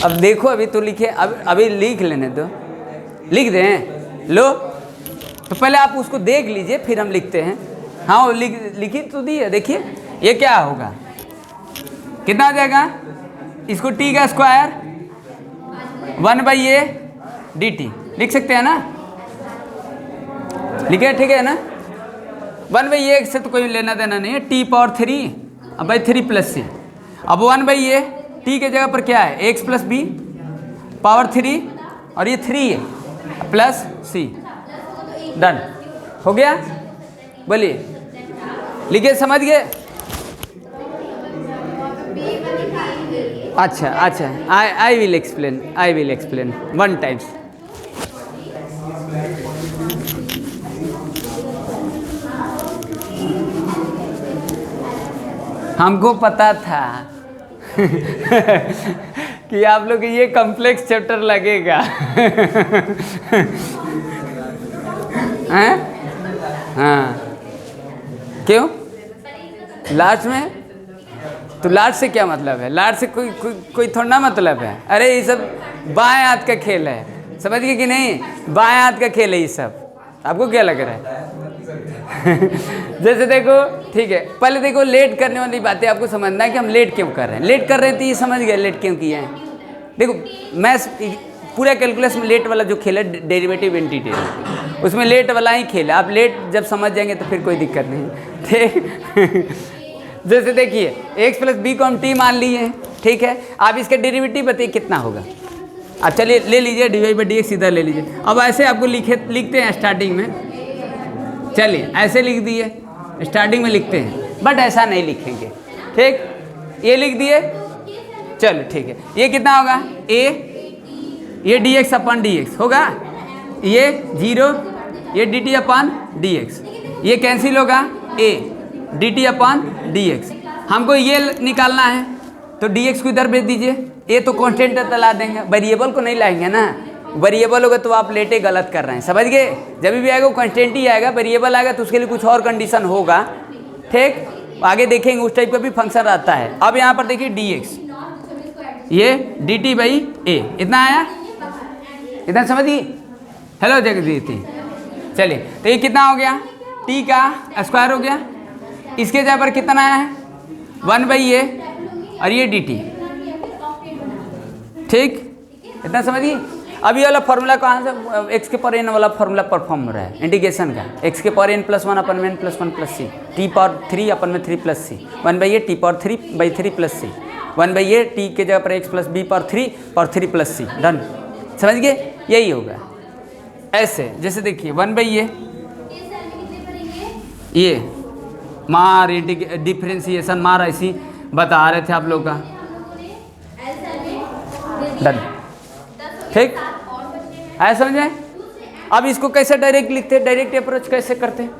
अब देखो, अभी तो लिखे, अभी लिख लेने दो, लिख दें लो। तो पहले आप उसको देख लीजिए, फिर हम लिखते हैं। हाँ वो लिखी तो दी है, देखिए ये क्या होगा, कितना आ जाएगा। इसको टी का स्क्वायर 1/a डी टी लिख सकते हैं ना, लिखे, ठीक है ना। 1/a से तो कोई लेना देना नहीं है, टी पावर 3 अब 3 प्लस सी। अब 1/a टी के जगह पर क्या है, एक्स प्लस बी पावर 3 और ये 3 है प्लस सी, डन हो गया। बोलिए, लिखे, समझ गए। अच्छा अच्छा, I will explain one times. हमको पता था कि आप लोग ये कॉम्प्लेक्स चैप्टर लगेगा हैं? हाँ, क्यों लास्ट में? तो लास्ट से क्या मतलब है, लास्ट से कोई थोड़ा ना मतलब है। अरे ये सब बाएं हाथ का खेल है, समझ गए कि नहीं, बाएं हाथ का खेल है ये सब। आपको क्या लग रहा है जैसे देखो, ठीक है, पहले देखो लेट करने वाली बातें आपको समझना है कि हम लेट क्यों कर रहे हैं। लेट कर रहे थे ये समझ गए, लेट क्यों किए हैं। देखो मैथ्स पूरा कैलकुलस में लेट वाला जो खेल है, डेरिवेटिव एंटीडेरिवेटिव, उसमें लेट वाला ही खेल है। आप लेट जब समझ जाएंगे तो फिर कोई दिक्कत नहीं, ठीक जैसे देखिए, एक्स प्लस बी को हम टी मान लिए हैं, ठीक है। आप इसका डेरिवेटिव बताइए कितना होगा। आप चलिए ले लीजिए, dy/dx सीधा ले लीजिए। अब ऐसे आपको लिखते हैं स्टार्टिंग में, चलिए ऐसे लिख दिए, स्टार्टिंग में लिखते हैं, बट ऐसा नहीं लिखेंगे, ठीक। ये लिख दिए, चलो ठीक है। ये कितना होगा, a, ये dx/dx होगा, ये 0, ये dt/dx, ये कैंसिल होगा, a dt/dx। हमको ये निकालना है, तो dx को इधर भेज दीजिए, ये तो कांस्टेंट ला देंगे, वेरिएबल को नहीं लाएंगे ना। वेरिएबल होगा तो आप लेटे गलत कर रहे हैं, समझ गए। जब भी आएगा वो कांस्टेंट ही आएगा, वेरिएबल आएगा तो उसके लिए कुछ और कंडीशन होगा, ठीक। आगे देखेंगे उस टाइप का भी फंक्शन रहता है। अब यहाँ पर देखिए dx, ये dt/a इतना आया, इतना समझिए। हेलो जगदीति, चलिए तो ये कितना हो गया, t का स्क्वायर हो गया, इसके जगह पर कितना आया है 1/a और ये dt, ठीक, इतना समझिए। अब ये वाला फॉर्मूला कहाँ से, एक्स के पावर n वाला फॉर्मूला परफॉर्म हो रहा है इंटीग्रेशन का, एक्स के पावर n + 1 अपन में n + 1 + c, t पावर 3 अपन में 3 + c, 1/a t power 3/3 + c, 1/a t के जगह पर x + b power 3 + c, done, समझ गए। यही होगा ऐसे, जैसे देखिए 1/a ये मार डिफ्रेंसिएशन मार ऐसी बता रहे थे आप लोग का, डन, ठीक है, समझे। अब इसको कैसे डायरेक्ट लिखते हैं, डायरेक्ट अप्रोच कैसे करते हैं,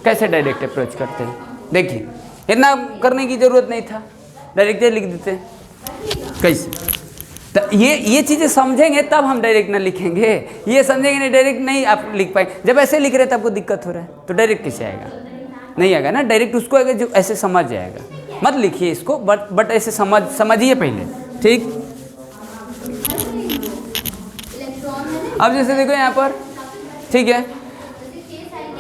कैसे डायरेक्ट अप्रोच करते हैं, देखिए इतना करने की ज़रूरत नहीं था, डायरेक्ट लिख देते हैं। कैसे? तो ये चीज़ें समझेंगे तब हम डायरेक्ट ना लिखेंगे, ये समझेंगे नहीं डायरेक्ट नहीं आप लिख पाएंगे। जब ऐसे लिख रहे तब आपको दिक्कत हो रहा है तो डायरेक्ट कैसे आएगा? नहीं आएगा ना, डायरेक्ट उसको आएगा जो ऐसे समझ जाएगा। मत लिखिए इसको, बट ऐसे समझिए पहले, ठीक। अब जैसे देखो यहाँ पर, ठीक है,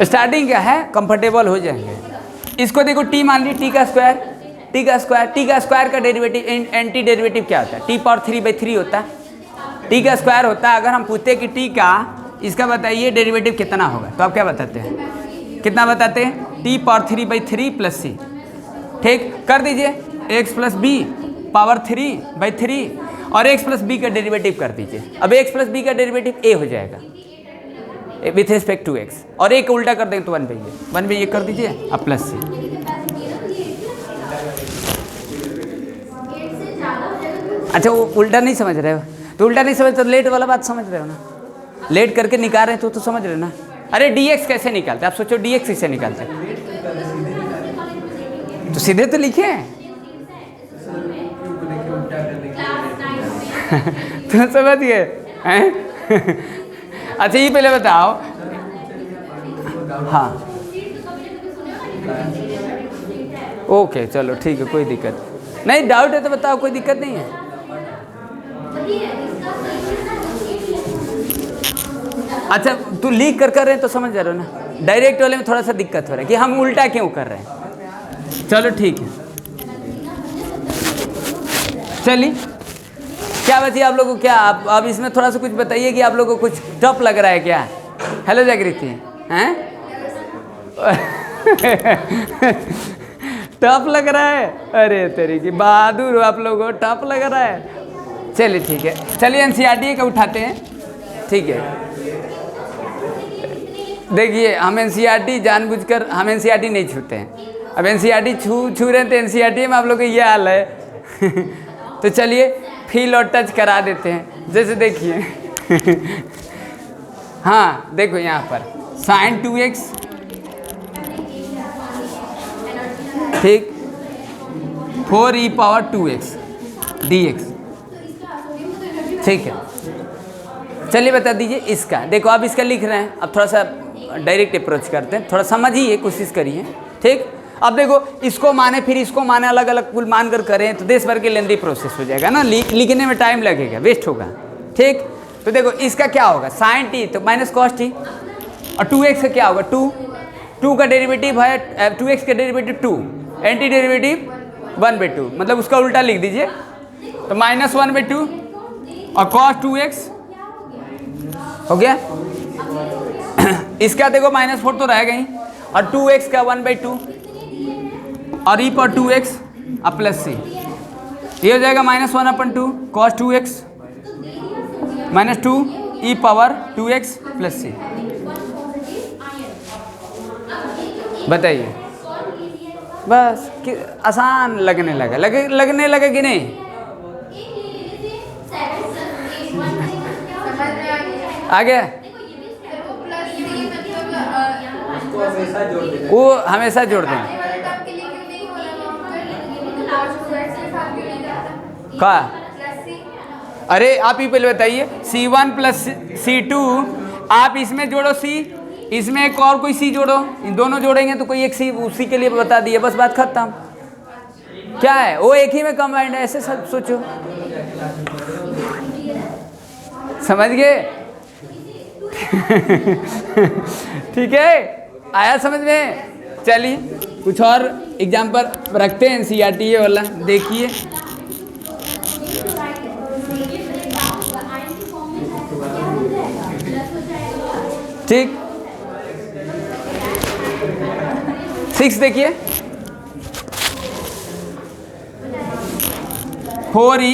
स्टार्टिंग क्या है, कंफर्टेबल हो जाएंगे। इसको देखो टी मान ली, टी का स्क्वायर का डेरिवेटिव एंटी डेरिवेटिव क्या होता है? टी पावर 3/3 होता है, टी का स्क्वायर होता है। अगर हम पूछते हैं कि टी का इसका बताइए डेरिवेटिव कितना होगा, तो आप क्या बताते हैं, कितना बताते हैं? टी पावर 3/3 प्लस सी, ठीक। कर दीजिए x प्लस बी पावर 3/3 और x प्लस बी का डेरिवेटिव कर दीजिए। अब x प्लस बी का डेरिवेटिव a हो जाएगा विथ रिस्पेक्ट टू x, और a को उल्टा कर देंगे तो 1/a कर दीजिए, अब प्लस सी। अच्छा वो उल्टा नहीं समझ रहे हो तो उल्टा नहीं समझ, तो लेट वाला बात समझ रहे हो ना, लेट करके निकाल रहे हैं तो समझ रहे हो ना। अरे dx कैसे निकालते, आप सोचो dx कैसे निकालते, तो सीधे तो लिखे तो समझ गए हैं? अच्छा ये पहले बताओ, हाँ ओके चलो ठीक है, कोई दिक्कत नहीं, डाउट है तो बताओ, कोई दिक्कत नहीं है। अच्छा तू लिख कर रहे हैं तो समझ जा रहे हो ना, डायरेक्ट वाले में थोड़ा सा दिक्कत हो रहा है कि हम उल्टा क्यों कर रहे हैं। चलो ठीक है, चलिए क्या बची आप लोगों को, क्या आप अब इसमें थोड़ा सा कुछ बताइए कि आप लोगों को कुछ टफ लग रहा है क्या? हेलो जागृति, हैं टफ लग रहा है? अरे तेरी की बहादुर हो आप लोगों, टफ लग रहा है। चलिए ठीक है, चलिए एनसीईआरटी का उठाते हैं, ठीक है। देखिए हम एनसीईआरटी जानबूझकर हम एनसीईआरटी नहीं छूते हैं, अब एनसीईआरटी छू रहे हैं तो एनसीईआरटी में आप लोग को ये हाल है तो चलिए फील और टच करा देते हैं। जैसे देखिए हाँ देखो यहाँ पर sin 2x, ठीक, 4e पावर 2x dx, ठीक है। चलिए बता दीजिए इसका, देखो आप इसका लिख रहे हैं, अब थोड़ा सा डायरेक्ट अप्रोच करते हैं, थोड़ा समझिए, कोशिश करिए, ठीक। अब देखो इसको माने फिर इसको माने, अलग अलग कुल मान कर करें तो देश भर के लेंदी प्रोसेस हो जाएगा ना, लिखने में टाइम लगेगा, वेस्ट होगा, ठीक। तो देखो इसका क्या होगा, साइन टी तो माइनस कॉस टी, और 2x का क्या होगा, 2 का डेरिवेटिव है 2x का डेरिवेटिव 2, एंटी डेरिवेटिव 1/2, मतलब उसका उल्टा लिख दीजिए तो -1/2 और cos 2x हो गया। इसका देखो -4 तो रहेगा ही, और 2x का 1/2 और e पर 2x और प्लस सी, ये हो जाएगा -1/2 cos 2x -2 e power 2x plus c. बताइए बस कि आसान लगने लगा कि नहीं? आ गया? वो हमेशा जोड़ दें का। अरे आप ही पहले बताइए, C1 प्लस C2, आप इसमें जोड़ो C, इसमें एक और कोई C जोड़ो, इन दोनों जोड़ेंगे तो कोई एक C उसी के लिए बता दिए, बस बात खत्म। क्या है वो एक ही में कंबाइंड है, ऐसे सब सोचो, समझ गए? ठीक है, आया समझ में? चलिए कुछ और एग्जाम्पल रखते हैं एनसीईआरटी ये वाला, देखिए ठीक। 6 देखिए, 4e,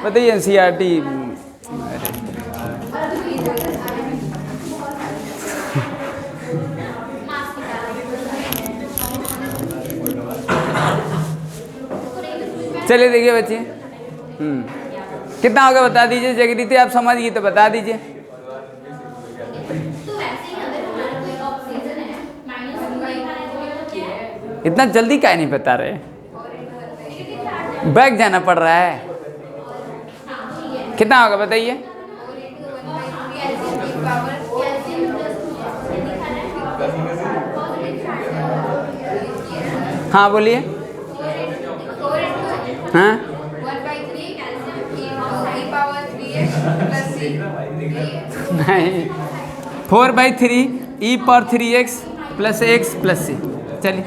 बताइए एनसीईआरटी चलिए देखिए बच्चे, कितना होगा बता दीजिए, जगरीते आप समझ गई तो बता दीजिए। इतना जल्दी काहे नहीं बता रहे? बैक जाना पड़ रहा है। कितना होगा बताइए? हाँ बोलिए। हाँ नहीं, 4/3 e⁻³ plus x plus c। चलिए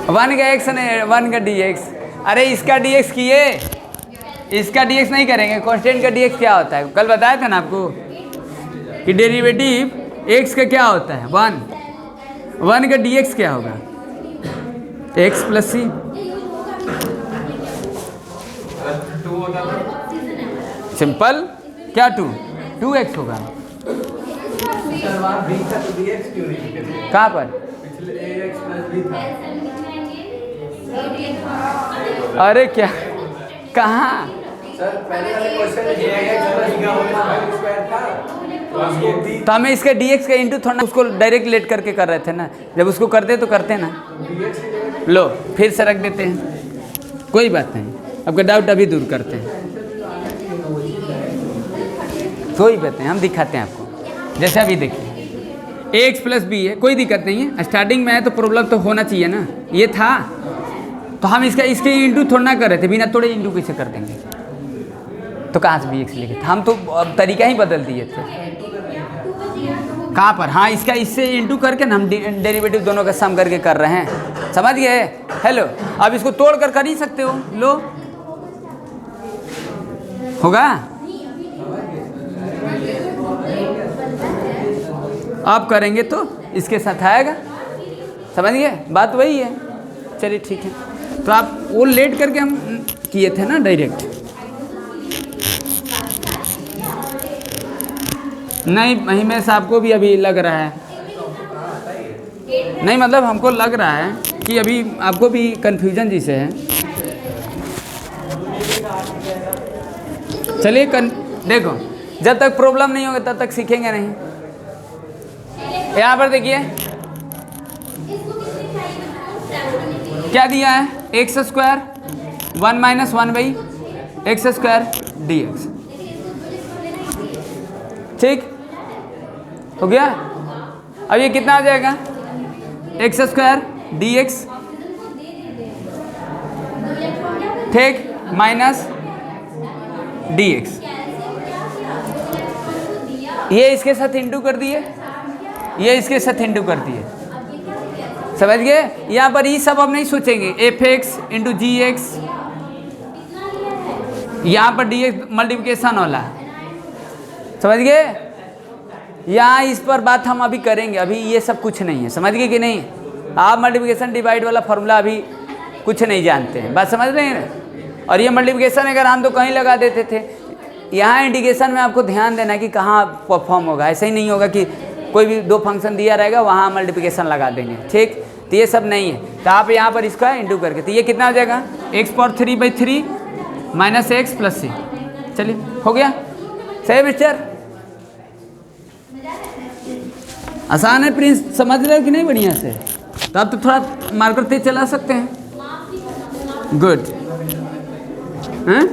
1 का x नहीं, 1 का dx। अरे इसका dx किए, इसका dx नहीं करेंगे। कांस्टेंट का dx क्या होता है? कल बताया था ना आपको कि डेरिवेटिव x का क्या होता है? 1 का dx क्या होगा? x plus c। सिंपल। क्या 2x होगा? कहाँ पर? अरे क्या, कहाँ? तो हमें इसका dx का इंटू थोड़ा उसको डायरेक्ट लेट करके कर रहे थे ना, जब उसको करते तो करते ना। लो फिर से रख देते हैं, कोई बात नहीं, आपका डाउट अभी दूर करते हैं, कोई बात नहीं, हम दिखाते हैं आपको। जैसे अभी देखिए ax प्लस b है, कोई दिक्कत नहीं है, स्टार्टिंग में है तो प्रॉब्लम तो होना चाहिए ना। ये था तो हम इसके इंटू थोड़ा ना कर रहे थे, बिना तोड़े इंटू कैसे कर देंगे? तो कहाँ से bx लिखे थे हम? तो अब तरीका ही बदल दिए थे। कहाँ पर? हाँ इसका इससे इंटू करके ना हम डेरिवेटिव दोनों का सम करके कर रहे हैं, समझ गए? हेलो, अब इसको तोड़ कर ही सकते हो। लो होगा, आप करेंगे तो इसके साथ आएगा, समझ गए? बात वही है। चलिए ठीक है, तो आप वो लेट करके हम किए थे ना डायरेक्ट। नहीं महिमेश आपको भी अभी लग रहा है, नहीं मतलब हमको लग रहा है कि अभी आपको भी कन्फ्यूजन जैसे है। चलिए देखो, जब तक प्रॉब्लम नहीं होगा तब तक सीखेंगे नहीं। यहाँ पर देखिए क्या दिया है? x² 1 - 1/x² dx। ठीक हो गया? अब ये कितना आ जाएगा? x² dx, ठीक, माइनस dx। ये इसके साथ इंटू कर दिए, ये इसके साथ इंटू कर दिए, समझ गए? यहाँ पर ये सब अब नहीं सोचेंगे, fx × gx, यहाँ पर dx मल्टीप्लिकेशन वाला, समझ गए? यहाँ इस पर बात हम अभी करेंगे, अभी ये सब कुछ नहीं है, समझ गए कि नहीं? आप मल्टीप्लिकेशन डिवाइड वाला फॉर्मूला अभी कुछ नहीं जानते हैं, बात समझ रहे हैं ना? और ये मल्टीप्लिकेशन अगर हम तो कहीं लगा देते थे, यहाँ इंटीग्रेशन में आपको ध्यान देना है कि कहाँ परफॉर्म होगा। ऐसा ही नहीं होगा कि कोई भी 2 फंक्शन दिया रहेगा वहाँ मल्टीप्लिकेशन लगा देंगे, ठीक? तो ये सब नहीं है। तो आप यहाँ पर इसका इंटू करके, तो ये कितना हो जाएगा? x⁻³ minus x plus c। चलिए हो गया, सही मिस्टर? आसान है प्रिंस, समझ रहे हो कि नहीं बढ़िया से? तो आप तो थोड़ा मार्कर तेज चला सकते हैं। गुड, हैं?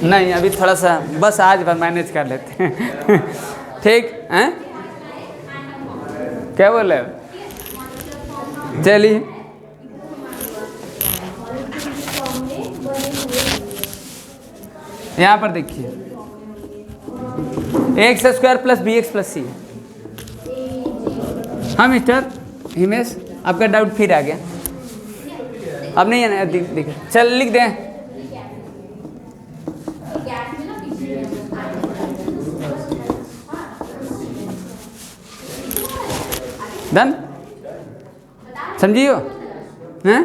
नहीं अभी थोड़ा सा बस आज भर मैनेज कर लेते हैं ठीक हैं? क्या बोल रहे हो? चलिए यहाँ पर देखिए x² plus bx plus c। हाँ मिस्टर हिमेश, आपका डाउट फिर आ गया, अब नहीं है ना? देख चल लिख दें। डन, समझियो हैं?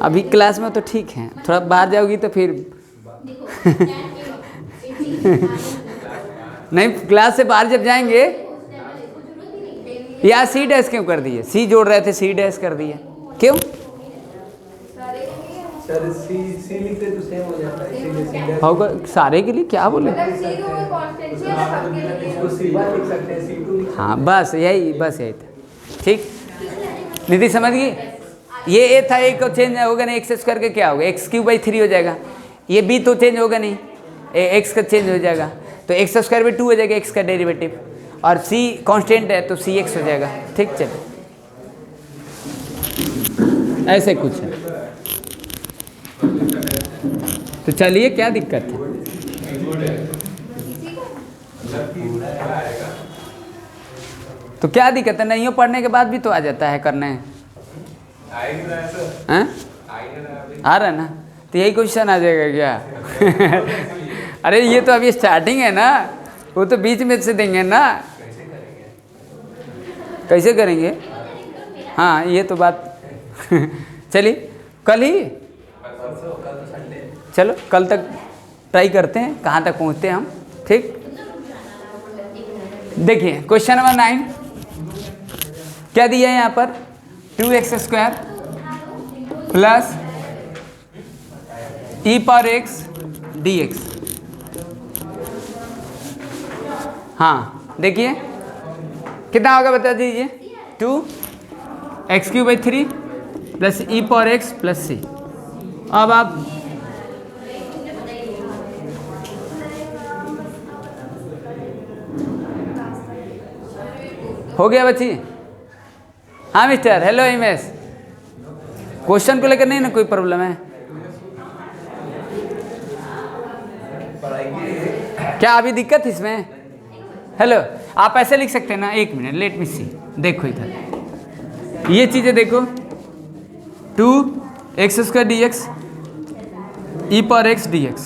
अभी क्लास में तो ठीक है, थोड़ा बाहर जाओगी तो फिर नहीं, क्लास से बाहर जब जाएंगे। या C' क्यों कर दिए? C जोड़ रहे थे, C' कर दिए क्यों?
सर सी लिखते तो सेम हो जाता है, इसीलिए सी
होगा सारे के लिए, क्या बोले?
इसको C1 लिख सकते हैं, C2 लिख सकते
हाँ बस यही था। ठीक, निधि समझ गई? ये ए था, एक चेंज होगा नहीं, एक्स स्क्वायर के क्या होगा, एक्स क्यूब बाई 3 हो जाएगा। ये बी तो चेंज होगा नहीं, एक्स का चेंज हो जाएगा, तो एक्स स्क्वायर बाई 2 हो जाएगा एक्स का डेरिवेटिव, और सी कांस्टेंट है तो सी एक्स हो जाएगा। ठीक, चलिए ऐसे कुछ है। तो चलिए, क्या दिक्कत है? तो क्या दिक्कत है? नहीं हो पढ़ने के बाद भी तो आ जाता है करने। हैं? आ रहा है ना? तो यही क्वेश्चन आ जाएगा क्या? अरे ये तो अभी स्टार्टिंग है ना, वो तो बीच में से देंगे ना। कैसे करेंगे? हाँ ये तो बात चलिए कल ही, चलो कल तक ट्राई करते हैं, कहाँ तक पहुँचते हैं हम। ठीक, देखिए क्वेश्चन नंबर 9 क्या दिया है यहाँ पर, 2x square plus e power x dx। हाँ देखिए कितना होगा, बता दीजिए। 2x³ by 3 plus e power x plus c। अब आप हो गया बच्ची? हाँ मिस्टर, हेलो हिमेश, क्वेश्चन को लेकर नहीं ना कोई प्रॉब्लम है क्या? अभी दिक्कत इसमें? हेलो, आप ऐसे लिख सकते हैं ना, एक मिनट लेट मी सी, देखो इधर ये चीज़ें देखो, 2x square dx e power x dx,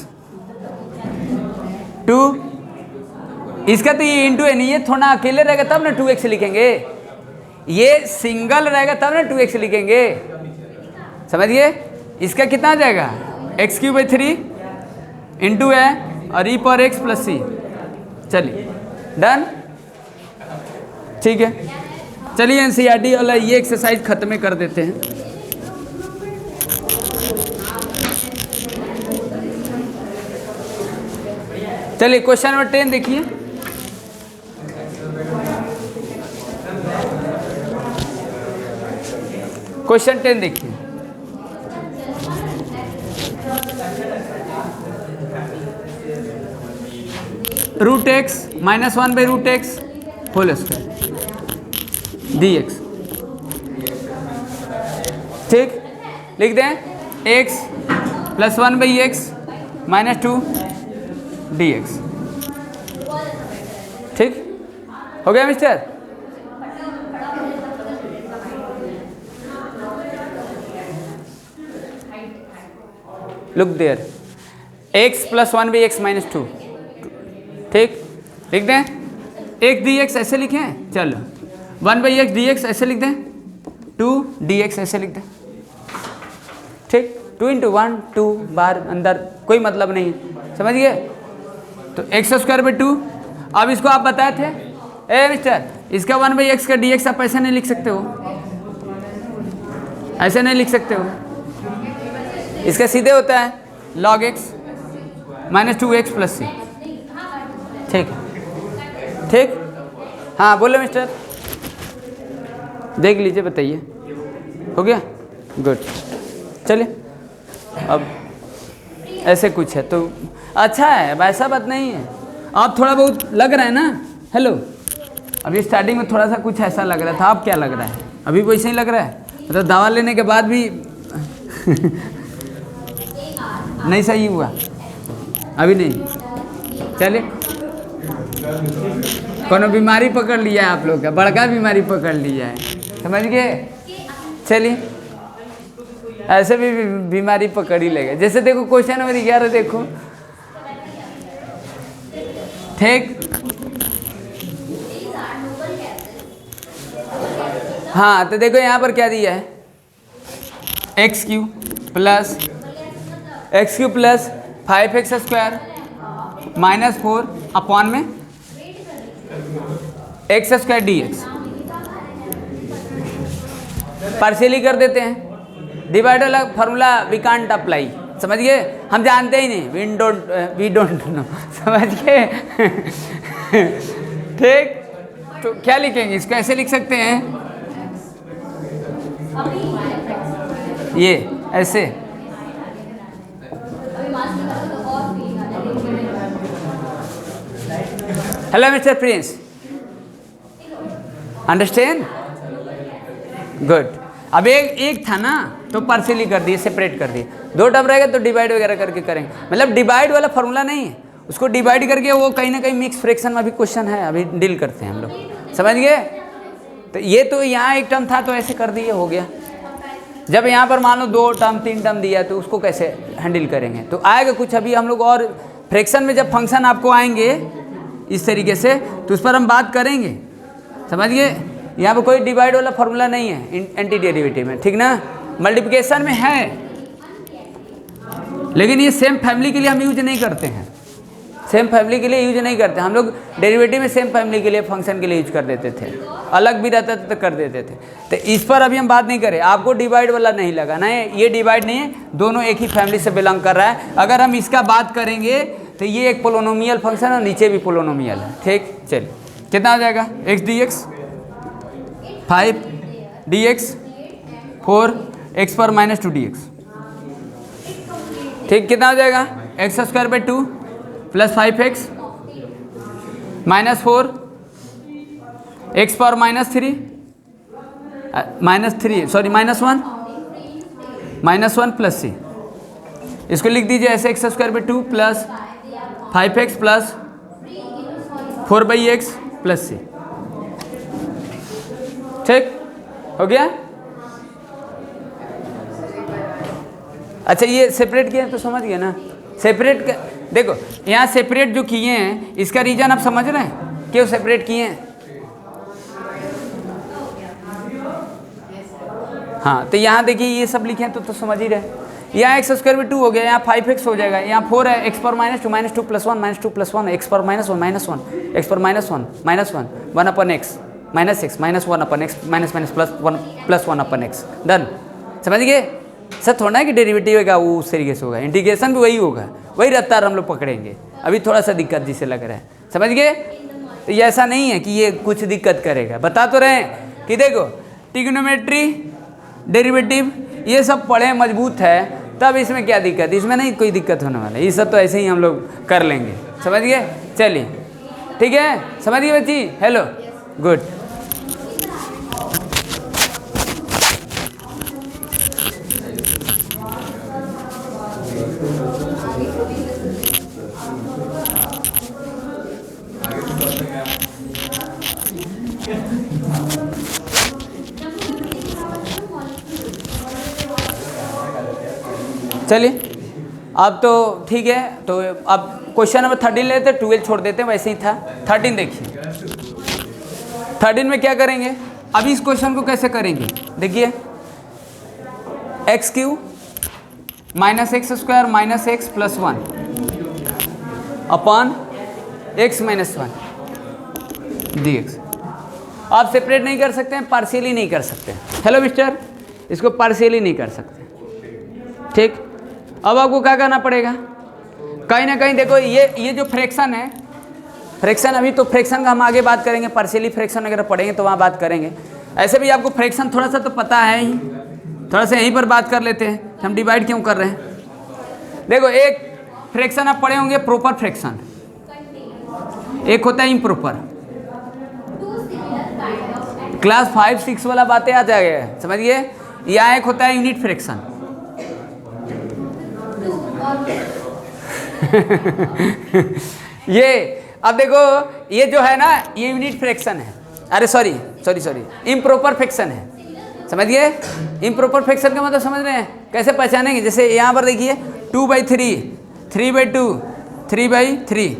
2 इसका तो ये इंटू है नहीं, ये थोड़ा अकेले रहेगा तब ना 2x लिखेंगे, ये सिंगल रहेगा तब ना 2x लिखेंगे, समझिए? इसका कितना आ जाएगा, x³ बाई 3 इंटू है और e power x plus c। चलिए डन, ठीक है। चलिए एनसीईआरटी वाला ये एक्सरसाइज खत्म कर देते हैं। चलिए क्वेश्चन नंबर 10 देखिए। क्वेश्चन 10 देखिए, root x minus 1 by root x whole square d x. ठीक, लिख दें x plus 1 by x minus 2 d x. ठीक हो गया mister? Look there, x plus 1 by x minus 2। ठीक, लिख दें एक डी एक्स ऐसे लिखें, चलो 1 बाई एक्स डी एक्स ऐसे लिख दें, 2 डी एक्स ऐसे लिख दें। ठीक, 2 इंटू 1 2 बार अंदर कोई मतलब नहीं है, समझ गए? तो एक्स स्क्वायर बाई 2। अब इसको आप बताए थे ए मिस्टर, इसका 1 बाई एक्स का डी एक्स आप ऐसे नहीं लिख सकते हो, ऐसे नहीं लिख सकते हो, इसका सीधे होता है log x minus 2x plus c. ठीक है, ठीक, हाँ बोलो मिस्टर, देख लीजिए बताइए, हो गया? गुड। चलिए अब ऐसे कुछ है तो अच्छा है, वैसा बात नहीं है। अब थोड़ा बहुत लग रहा है ना, हेलो, अभी स्टार्टिंग में थोड़ा सा कुछ ऐसा लग रहा था, अब क्या लग रहा है? अभी वैसे ही लग रहा है, मतलब दवा लेने के बाद भी नहीं सही हुआ अभी नहीं। चलिए, कोनो बीमारी पकड़ लिया है आप लोग का, बड़का बीमारी पकड़ लिया है, समझ गए? चलिए ऐसे भी बीमारी पकड़ ही लेगा। जैसे देखो क्वेश्चन नंबर 11 देखो, ठीक, हाँ तो देखो यहाँ पर क्या दिया है, x³ plus 5x square minus 4 upon में x square d x. Partially कर देते हैं, डिवाइड वाला फार्मूला वी कांट अप्लाई, समझ गए, हम जानते ही नहीं, वी डोंट नो, समझ गए। ठीक, तो क्या लिखेंगे इसको, ऐसे लिख सकते हैं ये ऐसे। Hello mister Prince, understand, good. अब एक था ना तो पार्शियली कर दिए, सेपरेट कर दिए, दो टर्म रहेगा तो डिवाइड वगैरह करके करेंगे, मतलब डिवाइड वाला फॉर्मूला नहीं है, उसको डिवाइड करके वो कहीं ना कहीं मिक्स फ्रैक्शन में भी क्वेश्चन है, अभी डील करते हैं हम लोग, समझ गए। तो ये तो यहाँ एक टर्म था तो ऐसे कर दिए, हो गया। जब यहाँ पर मान लो 2 टर्म 3 टर्म दिया तो उसको कैसे हैंडल करेंगे, तो आएगा कुछ अभी हम लोग और फ्रैक्शन में जब फंक्शन आपको आएंगे इस तरीके से तो उस पर हम बात करेंगे, समझ गए। यहाँ पर कोई डिवाइड वाला फॉर्मूला नहीं है एंटी डेरिवेटिव में, ठीक ना, मल्टीप्लिकेशन में है, लेकिन ये सेम फैमिली के लिए हम यूज नहीं करते हैं, सेम फैमिली के लिए यूज नहीं करते हम लोग, डेरिवेटिव में सेम फैमिली के लिए फंक्शन के लिए यूज कर देते थे, अलग भी रहता था तो कर देते थे। तो इस पर अभी हम बात नहीं करें, आपको डिवाइड वाला नहीं लगाना है, ये डिवाइड नहीं है, दोनों एक ही फैमिली से बिलोंग कर रहा है। अगर हम इसका बात करेंगे तो ये एक पोलोनोमियल फंक्शन है और नीचे भी पोलोनोमियल है, ठीक। चलिए कितना हो जाएगा, x D x 5 dx 4 x पर माइनस 2 dx, ठीक। कितना हो जाएगा, x square by 2 plus 5x minus 4 x पर minus 3 sorry minus 1 plus c, इसको लिख दीजिए ऐसे, x square by 2 plus 5x plus 4/x plus c, ठीक हो गया। अच्छा ये सेपरेट किए तो समझ गए ना, सेपरेट देखो यहाँ सेपरेट जो किए हैं इसका रीजन आप समझ रहे हैं, क्यों सेपरेट किए हैं। हाँ तो यहाँ देखिए ये सब लिखे हैं तो समझ ही रहे, यहाँ एक्स स्क्वायर में 2 हो गया, यहाँ 5x हो जाएगा, यहाँ 4 है, x पर माइनस 2 प्लस 1 x पर माइनस 1 x पर माइनस 1 1 अपन x माइनस x माइनस 1 अपन x माइनस प्लस 1 अपन x, डन, समझ गए। सर थोड़ा है कि डेरिवेटिव का वो उस तरीके से होगा, इंटीग्रेशन भी वही होगा, वही रफ्तार हम लोग पकड़ेंगे, अभी थोड़ा सा दिक्कत जिसे लग रहा है, समझ गए। तो ये ऐसा नहीं है कि ये कुछ दिक्कत करेगा, बता तो रहे हैं कि देखो ट्रिग्नोमेट्री डेरिवेटिव ये सब पढ़े मजबूत है, तब इसमें क्या दिक्कत, इसमें नहीं कोई दिक्कत होने वाला है, ये सब तो ऐसे ही हम लोग कर लेंगे, समझ गए। चलिए ठीक है, समझ गए बच्ची, हेलो गुड। चलिए अब तो ठीक है, तो अब क्वेश्चन नंबर 13 लेते, 12 छोड़ देते हैं, वैसे ही था। 13 देखिए, 13 में क्या करेंगे, अभी इस क्वेश्चन को कैसे करेंगे, देखिए x³ minus x square minus x plus 1 अपन x माइनस 1 dx। आप सेपरेट नहीं कर सकते हैं, पार्शियली नहीं कर सकते हैं, हेलो मिस्टर, इसको पार्शियली नहीं कर सकते, ठीक। अब आपको क्या करना पड़ेगा, कहीं ना कहीं देखो ये जो फ्रैक्शन है, फ्रैक्शन अभी तो फ्रैक्शन का हम आगे बात करेंगे, पार्शियली फ्रैक्शन वगैरह पढ़ेंगे तो वहाँ बात करेंगे। ऐसे भी आपको फ्रैक्शन थोड़ा सा तो पता है ही, थोड़ा सा यहीं पर बात कर लेते हैं हम डिवाइड क्यों कर रहे हैं। देखो एक फ्रैक्शन आप पढ़े होंगे प्रॉपर फ्रैक्शन, एक होता है इम्प्रॉपर, क्लास 5-6 वाला बातें आ जाएगा, समझिए। यहाँ एक होता है यूनिट फ्रैक्शन ये अब देखो ये जो है ना ये यूनिट फ्रैक्शन है, अरे सॉरी इम्प्रॉपर फ्रैक्शन है, समझिए। इम्प्रॉपर फ्रैक्शन का मतलब समझ रहे हैं, कैसे पहचानेंगे, जैसे यहाँ पर देखिए 2/3 3/2 3/3,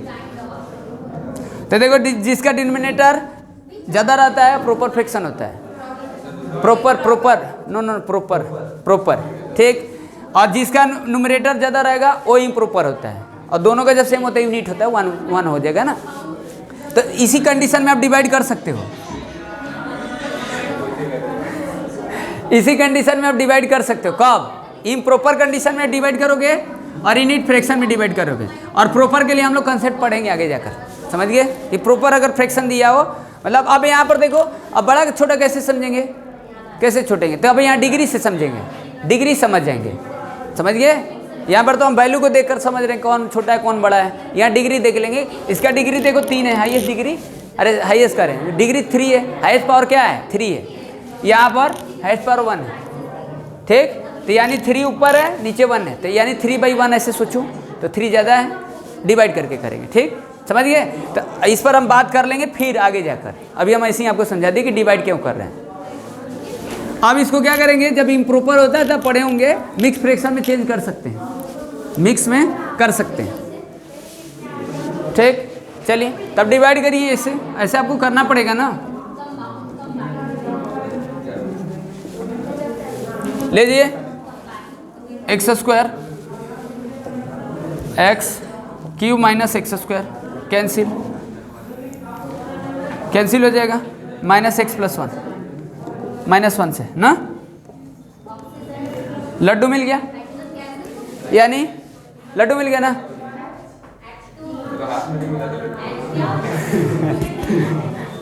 तो देखो जिसका डिनोमिनेटर ज़्यादा रहता है प्रॉपर फ्रैक्शन होता है, प्रॉपर, ठीक। और जिसका न्यूमरेटर ज़्यादा रहेगा वो इम्प्रॉपर होता है, और दोनों का जब सेम होता है यूनिट होता है, 1 हो जाएगा ना। तो इसी कंडीशन में आप डिवाइड कर सकते हो, इसी कंडीशन में आप डिवाइड कर सकते हो। कब? इम्प्रॉपर कंडीशन में डिवाइड करोगे और इनिट फ्रैक्शन में डिवाइड करोगे। और प्रॉपर के लिए हम लोग कंसेप्ट पढ़ेंगे आगे जाकर, समझ गए कि प्रॉपर अगर फ्रैक्शन दिया हो, मतलब अब यहाँ पर देखो, अब बड़ा छोटा कैसे समझेंगे, कैसे छोटेंगे, तो अब यहाँ डिग्री से समझेंगे, डिग्री समझ जाएंगे, समझ गए। यहाँ पर तो हम वैल्यू को देखकर समझ रहे हैं कौन छोटा है कौन बड़ा है, यहाँ डिग्री देख लेंगे। इसका डिग्री देखो 3 है, हाईएस्ट डिग्री, अरे हाईएस्ट करें, डिग्री 3 है, हाईएस्ट पावर क्या है 3 है, यहाँ पर हाईएस्ट पावर 1 है, ठीक। तो यानी 3 ऊपर है नीचे 1 है, तो यानी 3/1 ऐसे सोचो, तो 3 ज़्यादा है, डिवाइड करके करेंगे, ठीक, समझ गए। तो इस पर हम बात कर लेंगे फिर आगे जाकर, अभी हम ऐसे ही आपको समझा दें कि डिवाइड क्यों कर रहे हैं। अब इसको क्या करेंगे, जब इम्प्रॉपर होता है तब पढ़े होंगे, मिक्स फ्रैक्शन में चेंज कर सकते हैं, मिक्स में कर सकते हैं, ठीक। चलिए तब डिवाइड करिए, ऐसे ऐसे आपको करना पड़ेगा ना। लीजिए x² x³ minus x² cancel, cancel हो जाएगा, -x+1 -1 से ना, लड्डू मिल गया, यानी लड्डू मिल गया ना,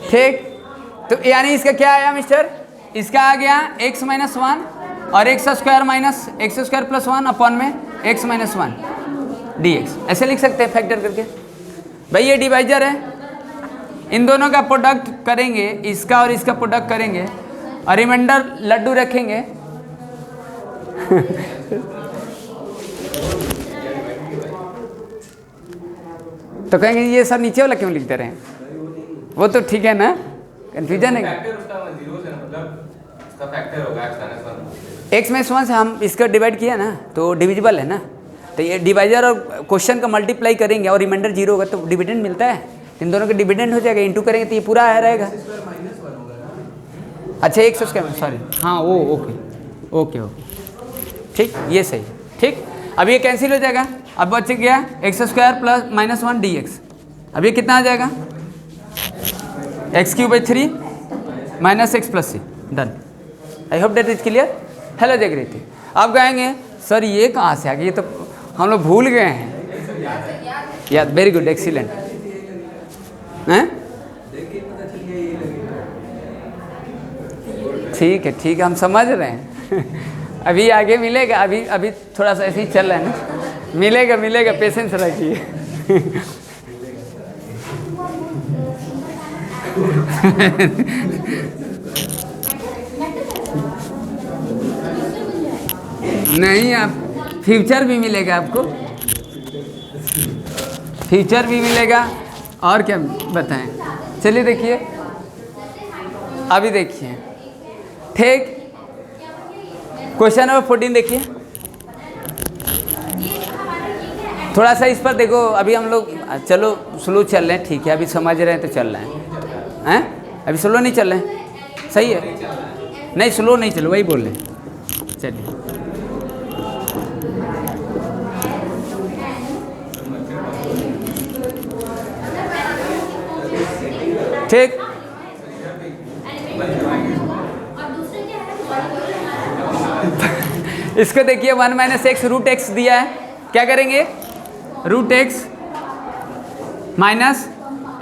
ठीक। तो यानी इसका क्या आया मिस्टर, इसका आ गया x-1 और x² माइनस x² + 1 अपॉन में x-1 dx, ऐसे लिख सकते हैं फैक्टर करके। भाई ये डिवाइजर है, इन दोनों का प्रोडक्ट करेंगे, इसका और इसका प्रोडक्ट करेंगे और रिमाइंडर लड्डू रखेंगे। तो कहेंगे ये सब नीचे वाला क्यों लिखते रहे, वो तो ठीक है ना, कंफ्यूजन है। x-1 से हम इसका डिवाइड किया ना, तो डिविजिबल है ना, तो ये डिवाइजर और क्वेश्चन का मल्टीप्लाई करेंगे और रिमाइंडर 0 होगा तो डिविडेंड मिलता है, इन दोनों का डिविडेंड हो जाएगा, इंटू करेंगे तो ये पूरा आया रहेगा। अच्छा x², सॉरी, हाँ वो ओके ओके ओके, ठीक, ये सही, ठीक। अब ये कैंसिल हो जाएगा, अब बच गया x² + -1 dx, अब ये कितना आ जाएगा, x³/3 - x+c, done. I hope that is clear. Hello Jagriti, अब कहेंगे सर ये कहाँ से आ गया, ये तो हम लोग भूल गए हैं यार, वेरी गुड, एक्सीलेंट हैं, ठीक है हम समझ रहे हैं। अभी आगे मिलेगा, अभी थोड़ा सा ऐसे ही चल रहा है ना, मिलेगा, पेशेंस रखिए। नहीं, आप फ्यूचर भी मिलेगा, आपको फ्यूचर भी मिलेगा, और क्या बताएं। चलिए देखिए, अभी देखिए, ठीक, क्वेश्चन नंबर 14 देखिए, थोड़ा सा इस पर देखो। अभी हम लोग चलो स्लो चल रहे हैं, ठीक है, अभी समझ रहे हैं तो चल रहे हैं, अभी स्लो नहीं चल रहे हैं, सही है, नहीं स्लो नहीं चलो, वही बोल रहे हैं, चलिए। ठीक, इसको देखिए 1 - x √x दिया है, क्या करेंगे, √x minus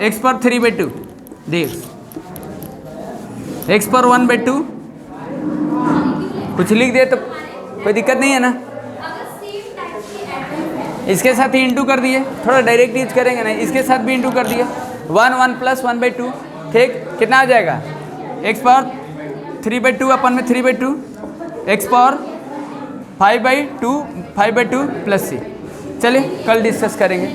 x/3/2 dx, x/1/2 कुछ लिख दे तो कोई दिक्कत नहीं है ना, इसके साथ ही इंटू कर दिए, थोड़ा डायरेक्ट यूज करेंगे ना, इसके साथ भी इंटू कर दिए, 1 + 1/2, ठीक, कितना आ जाएगा, x/3/2 अपन में 3/2, x/5/2 5/2 + c। चलिए कल डिस्कस करेंगे।